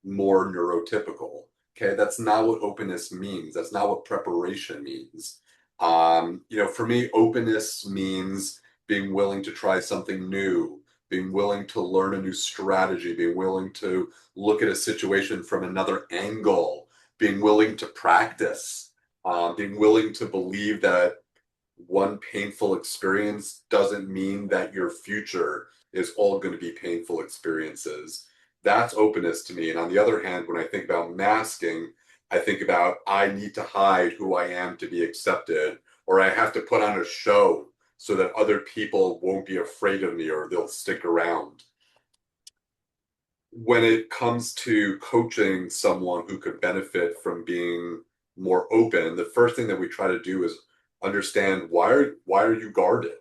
more neurotypical. Okay, that's not what openness means. That's not what preparation means. For me, openness means being willing to try something new, being willing to learn a new strategy, being willing to look at a situation from another angle, being willing to practice, being willing to believe that one painful experience doesn't mean that your future is all going to be painful experiences. That's openness to me. And on the other hand, when I think about masking, I think about I need to hide who I am to be accepted, or I have to put on a show so that other people won't be afraid of me or they'll stick around. When it comes to coaching someone who could benefit from being more open, the first thing that we try to do is understand why are you guarded?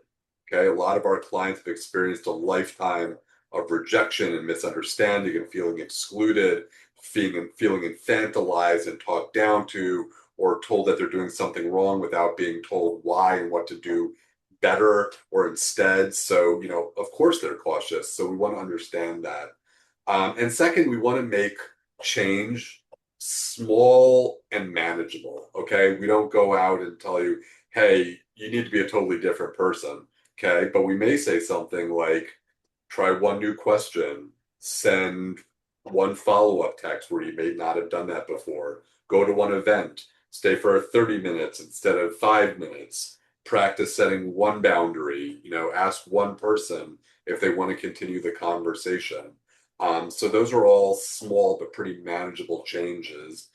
Okay, a lot of our clients have experienced a lifetime of rejection and misunderstanding and feeling excluded, feeling infantilized and talked down to, or told that they're doing something wrong without being told why and what to do better or instead. So, of course they're cautious. So we want to understand that. And second, we want to make change small and manageable. Okay. We don't go out and tell you, hey, you need to be a totally different person. Okay. But we may say something like, try one new question, send one follow-up text where you may not have done that before, go to one event, stay for 30 minutes instead of 5 minutes, practice setting one boundary, ask one person if they want to continue the conversation. So those are all small but pretty manageable changes.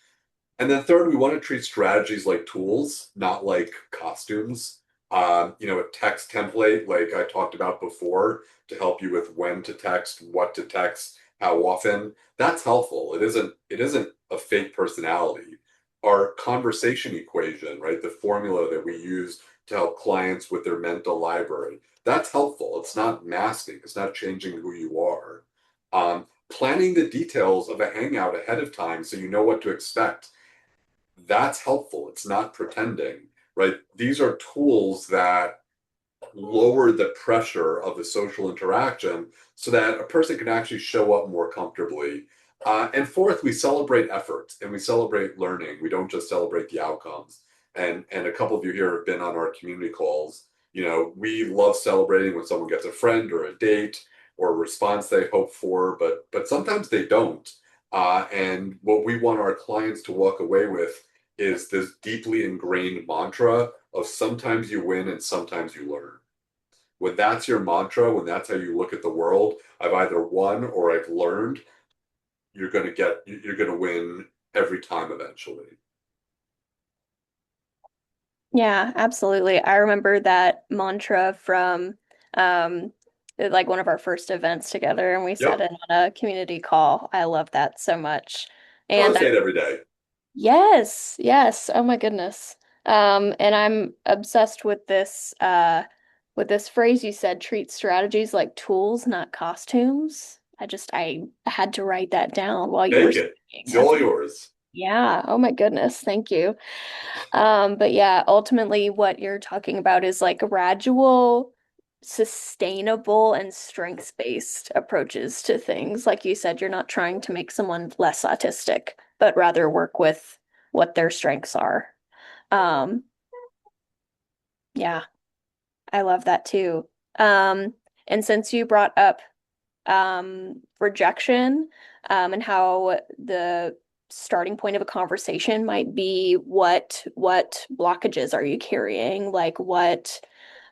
And then third, we want to treat strategies like tools, not like costumes. A text template, like I talked about before, to help you with when to text, what to text, how often. That's helpful. It isn't a fake personality. Our conversation equation, right? The formula that we use to help clients with their mental library. That's helpful. It's not masking. It's not changing who you are. Planning the details of a hangout ahead of time so you know what to expect, that's helpful. It's not pretending, right? These are tools that lower the pressure of the social interaction so that a person can actually show up more comfortably. And fourth, we celebrate effort and we celebrate learning. We don't just celebrate the outcomes. And a couple of you here have been on our community calls. We love celebrating when someone gets a friend or a date or a response they hope for, but sometimes they don't. And what we want our clients to walk away with is this deeply ingrained mantra of sometimes you win and sometimes you learn. When that's your mantra, when that's how you look at the world, I've either won or I've learned, you're going to win every time eventually. Yeah, absolutely. I remember that mantra from um like one of our first events together and we sat Yep. in on a community call. I love that so much. I would And say it every day. yes, yes. Oh my goodness. And I'm obsessed with this phrase you said, treat strategies like tools, not costumes. I had to write that down while you were Take it. speaking. It's all That's yours. yeah. Oh my goodness. Thank you. But yeah, ultimately what you're talking about is like gradual, sustainable, and strengths-based approaches to things. Like you said, you're not trying to make someone less autistic, but rather work with what their strengths are. Um, yeah, I love that too. Um, and since you brought up rejection, and how the starting point of a conversation might be what blockages are you carrying? Like what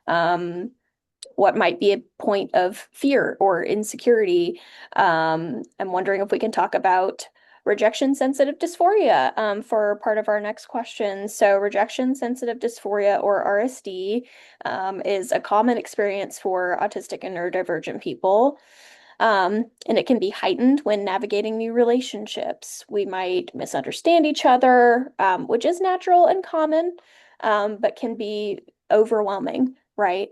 might be a point of fear or insecurity. I'm wondering if we can talk about rejection sensitive dysphoria for part of our next question. So, rejection sensitive dysphoria or RSD is a common experience for autistic and neurodivergent people. And it can be heightened when navigating new relationships. We might misunderstand each other, which is natural and common, but can be overwhelming, right?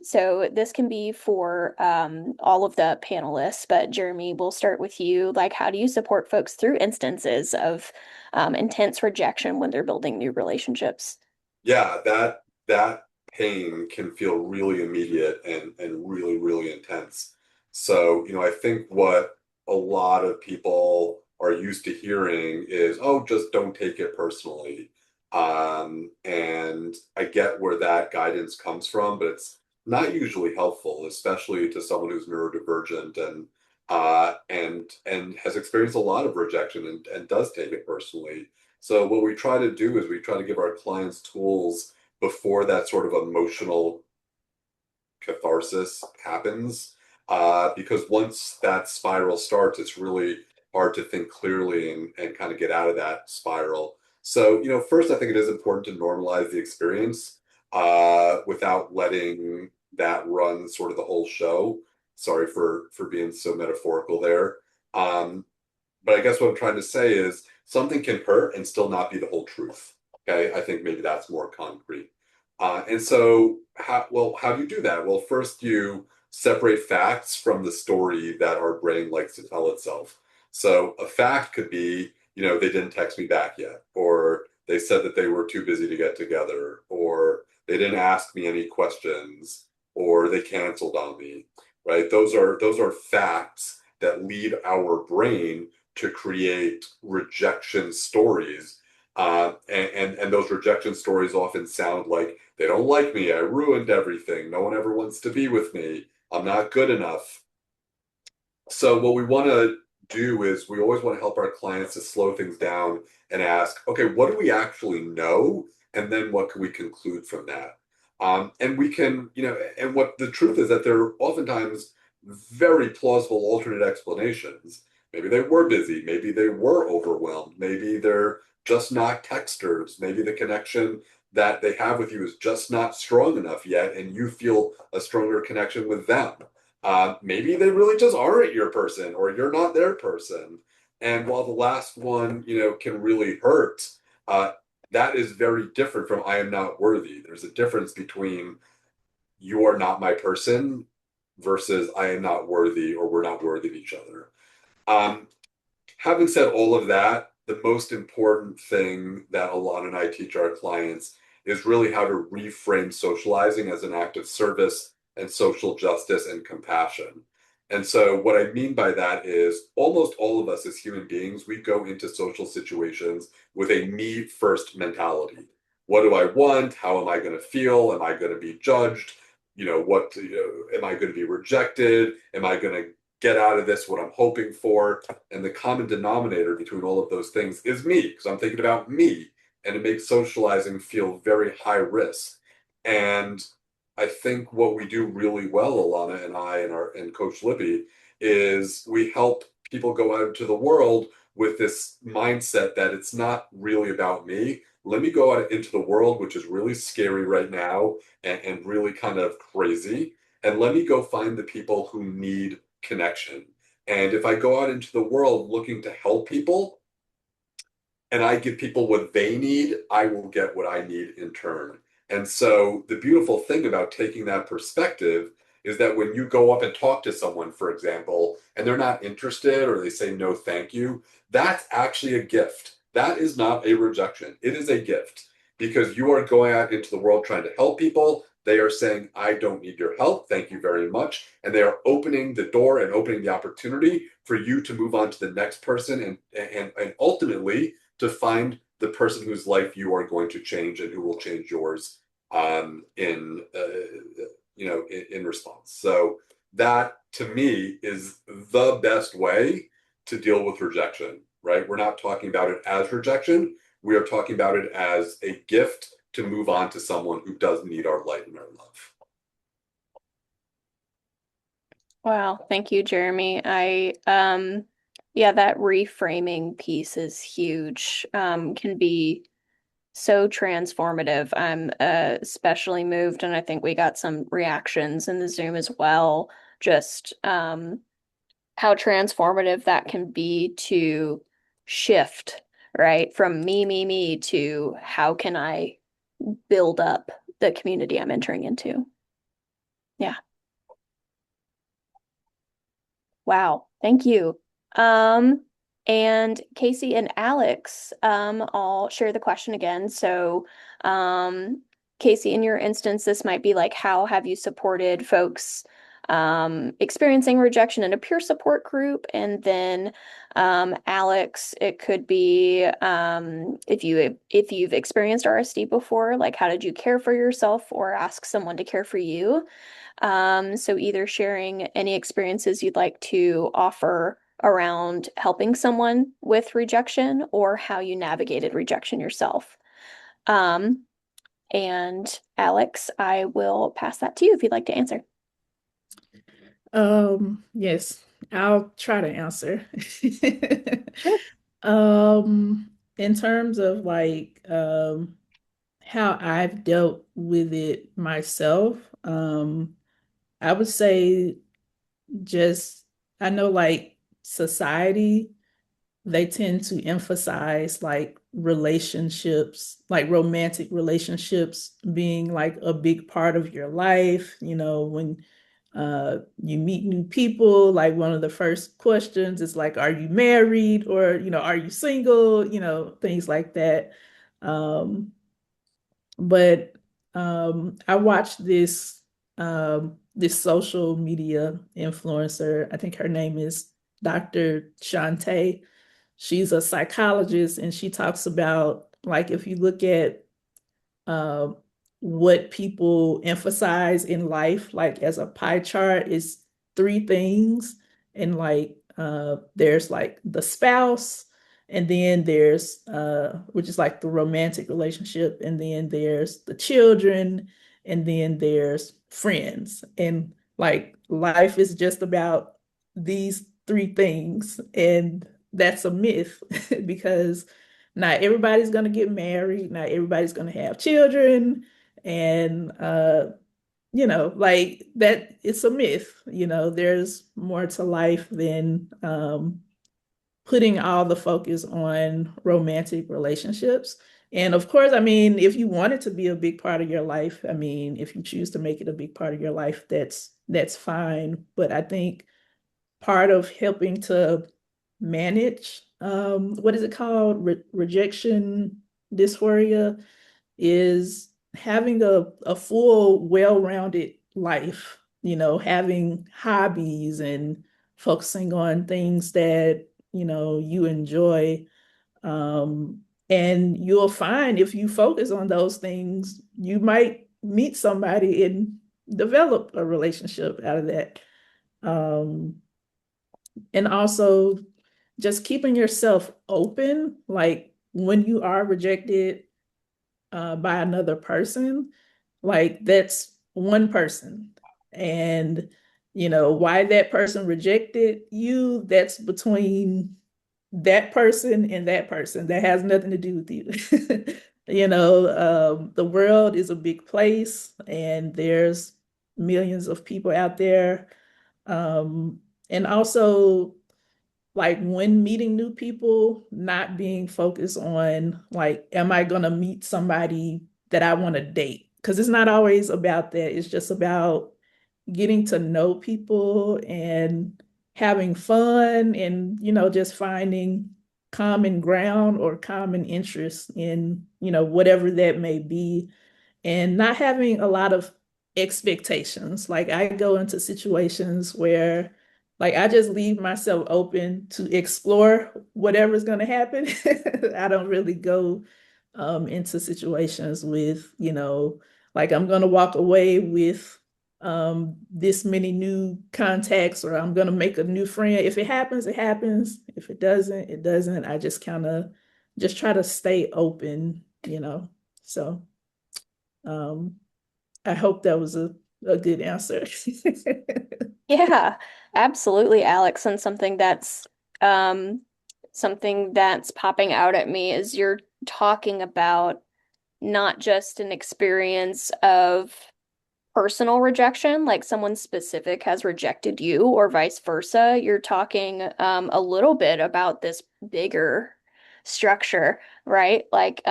So this can be for all of the panelists, but Jeremy, we'll start with you. Like, how do you support folks through instances of intense rejection when they're building new relationships? Yeah, that pain can feel really immediate and really, really intense. So, I think what a lot of people are used to hearing is, oh, just don't take it personally. And I get where that guidance comes from, but it's not usually helpful, especially to someone who's neurodivergent and has experienced a lot of rejection and does take it personally. So what we try to do is we try to give our clients tools before that sort of emotional catharsis happens. Because once that spiral starts, it's really hard to think clearly and kind of get out of that spiral. So, first, I think it is important to normalize the experience without letting that run sort of the whole show. Sorry for being so metaphorical there. Um, but I guess what I'm trying to say is something can hurt and still not be the whole truth. Okay, I think maybe that's more concrete. And so, how do you do that? Well, first you separate facts from the story that our brain likes to tell itself. So a fact could be, they didn't text me back yet, or they said that they were too busy to get together, or they didn't ask me any questions, or they canceled on me, right? Those are facts that lead our brain to create rejection stories. And those rejection stories often sound like they don't like me, I ruined everything, no one ever wants to be with me, I'm not good enough. So what we want to do is we always want to help our clients to slow things down and ask, okay, what do we actually know? And then what can we conclude from that? And we can, and what the truth is that there are oftentimes very plausible alternate explanations. Maybe they were busy, maybe they were overwhelmed, maybe they're just not texters, maybe the connection that they have with you is just not strong enough yet, and you feel a stronger connection with them. Maybe they really just aren't your person or you're not their person. And while the last one, can really hurt, uh, that is very different from I am not worthy. There's a difference between you are not my person versus I am not worthy or we're not worthy of each other. Um, Having said all of that, the most important thing that Alana and I teach our clients is really how to reframe socializing as an act of service and social justice and compassion. And so, what I mean by that is almost all of us as human beings, we go into social situations with a me first mentality. What do I want? How am I going to feel? Am I going to be judged? Am I going to be rejected? Am I going to get out of this what I'm hoping for? And the common denominator between all of those things is me, because I'm thinking about me. And it makes socializing feel very high risk. And I think what we do really well, Alana and I and Coach Libby, is we help people go out into the world with this mindset that it's not really about me. Let me go out into the world, which is really scary right now and really kind of crazy. And let me go find the people who need connection. And if I go out into the world looking to help people and I give people what they need, I will get what I need in turn. And so the beautiful thing about taking that perspective is that when you go up and talk to someone, for example, and they're not interested or they say no, thank you, that's actually a gift. That is not a rejection. It is a gift because you are going out into the world trying to help people. They are saying, I don't need your help. Thank you very much. And they are opening the door and opening the opportunity for you to move on to the next person and ultimately to find the person whose life you are going to change and who will change yours in response. So that to me is the best way to deal with rejection, right? We're not talking about it as rejection. We are talking about it as a gift to move on to someone who does need our light and our love. Wow, thank you, Jeremy. Yeah, that reframing piece is huge. Can be so transformative. I'm especially moved, and I think we got some reactions in the Zoom as well. Just how transformative that can be to shift, right? From me to how can I build up the community I'm entering into. Yeah. Wow. Thank you. Um, and Casey and Alex, I'll share the question again. So, Casey, in your instance, this might be like, how have you supported folks experiencing rejection in a peer support group? And then, Alex, it could be if you've experienced RSD before, like how did you care for yourself or ask someone to care for you? So either sharing any experiences you'd like to offer around helping someone with rejection or how you navigated rejection yourself. Um, and Alex, I will pass that to you if you'd like to answer. Yes. I'll try to answer. Sure. In terms of like how I've dealt with it myself, I would say just I know like society, they tend to emphasize like relationships, like romantic relationships being like a big part of your life. When you meet new people, like one of the first questions is like, are you married, or, are you single? Things like that. Um, but I watched this social media influencer. I think her name is Dr. Shantae. She's a psychologist, and she talks about like if you look at uh, what people emphasize in life, like as a pie chart, is three things. And like there's like the spouse, and then there's which is like the romantic relationship, and then there's the children, and then there's friends. And like life is just about these three things. And that's a myth because not everybody's going to get married. Not everybody's going to have children. And, like that, it's a myth. There's more to life than putting all the focus on romantic relationships. And of course, I mean, if you want it to be a big part of your life, I mean, if you choose to make it a big part of your life, that's fine. But I think part of helping to manage what is it called? Rejection dysphoria is having a full, well-rounded life, having hobbies and focusing on things that, you enjoy. Um, and you'll find if you focus on those things, you might meet somebody and develop a relationship out of that. Um, and also just keeping yourself open, like when you are rejected by another person, like that's one person. And, why that person rejected you, that's between that person and that person. That has nothing to do with you. The world is a big place, and there's millions of people out there. And also, like when meeting new people, not being focused on like, am I gonna meet somebody that I want to date? Because it's not always about that. It's just about getting to know people and having fun, and just finding common ground or common interest in, whatever that may be, and not having a lot of expectations. Like I go into situations where like I just leave myself open to explore whatever's going to happen. I don't really go into situations with, like I'm going to walk away with this many new contacts, or I'm going to make a new friend. If it happens, it happens. If it doesn't, it doesn't. I just kind of just try to stay open. So um, I hope that was a good answer. Yeah, absolutely, Alex. And um something that's popping out at me is you're talking about not just an experience of personal rejection, like someone specific has rejected you or vice versa. You're talking a little bit about this bigger structure, right? Like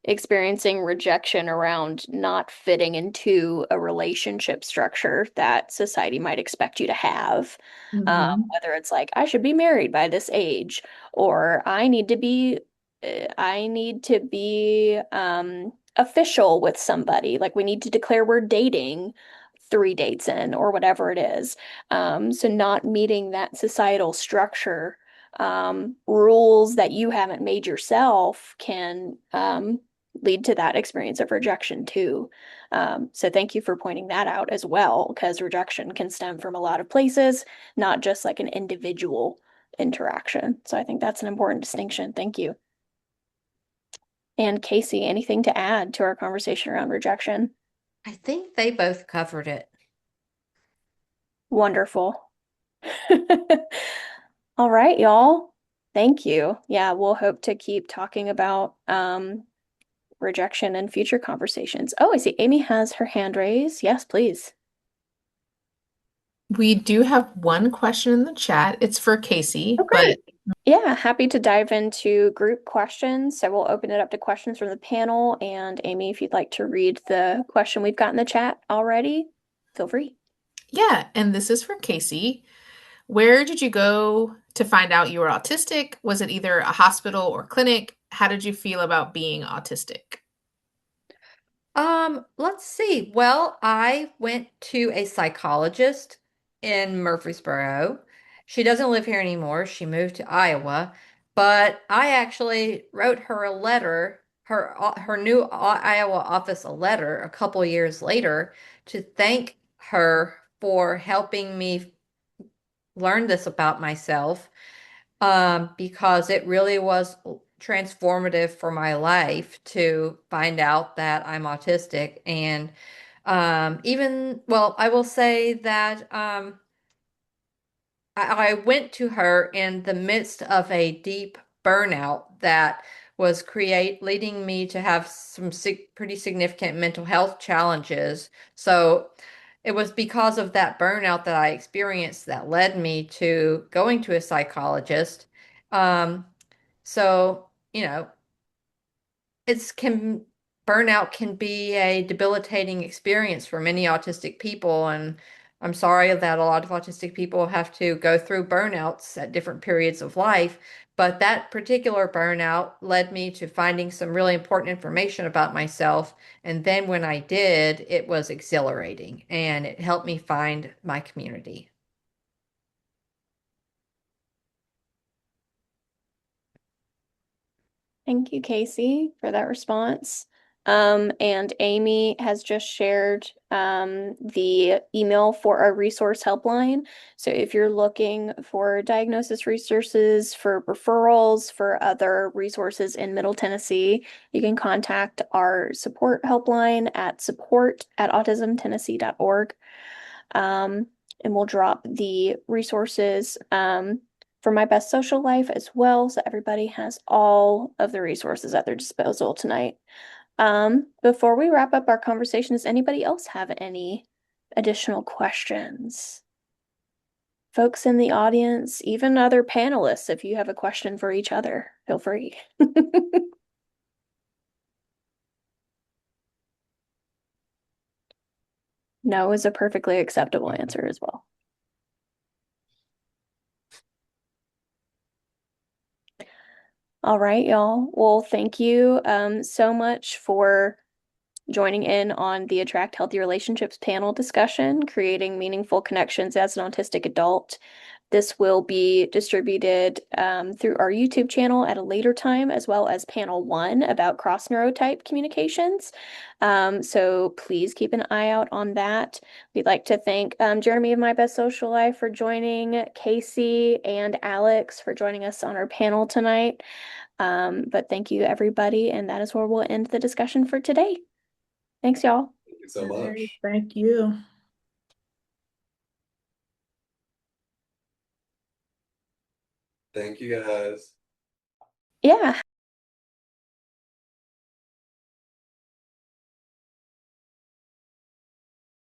experiencing rejection around not fitting into a relationship structure that society might expect you to have. Mhm. Whether it's like, I should be married by this age, or I need to be official with somebody. Like we need to declare we're dating 3 dates in or whatever it is. So not meeting that societal structure, rules that you haven't made yourself can lead to that experience of rejection too. So thank you for pointing that out as well, because rejection can stem from a lot of places, not just like an individual interaction. So I think that's an important distinction. Thank you. And Casey, anything to add to our conversation around rejection? I think they both covered it. Wonderful. All right, y'all. Thank you. Yeah, we'll hope to keep talking about rejection in future conversations. Oh, I see Amy has her hand raised. Yes, please. We do have one question in the chat. It's for Oh, Casey, but great. Yeah, happy to dive into group questions. So we'll open it up to questions from the panel. And Amy, if you'd like to read the question we've got in the chat already, feel free. yeah, and this is for Casey. Where did you go to find out you were autistic? Was it either a hospital or clinic? How did you feel about being autistic? Let's see. Well, I went to a psychologist in Murfreesboro. She doesn't live here anymore. She moved to Iowa, but I actually wrote her a letter, her new Iowa office a letter a couple years later to thank her for helping me learn this about myself, because it really was transformative for my life to find out that I'm autistic. And well, I will say that I went to her in the midst of a deep burnout that was leading me to have some pretty significant mental health challenges. So it was because of that burnout that I experienced that led me to going to a psychologist. Um, so, it's can burnout can be a debilitating experience for many autistic people, and I'm sorry that a lot of autistic people have to go through burnouts at different periods of life, but that particular burnout led me to finding some really important information about myself, and then when I did, it was exhilarating and it helped me find my community. Thank you, Casey, for that response. And Amy has just shared the email for our resource helpline. So if you're looking for diagnosis resources, for referrals, for other resources in Middle Tennessee, you can contact our support helpline at support@autismtennessee.org. And we'll drop the resources for My Best Social Life as well, so everybody has all of the resources at their disposal tonight. Before we wrap up our conversation, does anybody else have any additional questions? Folks in the audience, even other panelists, if you have a question for each other, feel free. No is a perfectly acceptable answer as well. All right, y'all. Well, thank you so much for joining in on the Attract Healthy Relationships panel discussion, creating meaningful connections as an autistic adult. This will be distributed through our YouTube channel at a later time, as well as panel 1 about cross neurotype communications. So please keep an eye out on that. We'd like to thank Jeremy of My Best Social Life for joining, Casey and Alex for joining us on our panel tonight. But thank you, everybody, and that is where we'll end the discussion for today. Thanks, y'all. Thank you so All right, much. thank you. Thank you guys. Yeah.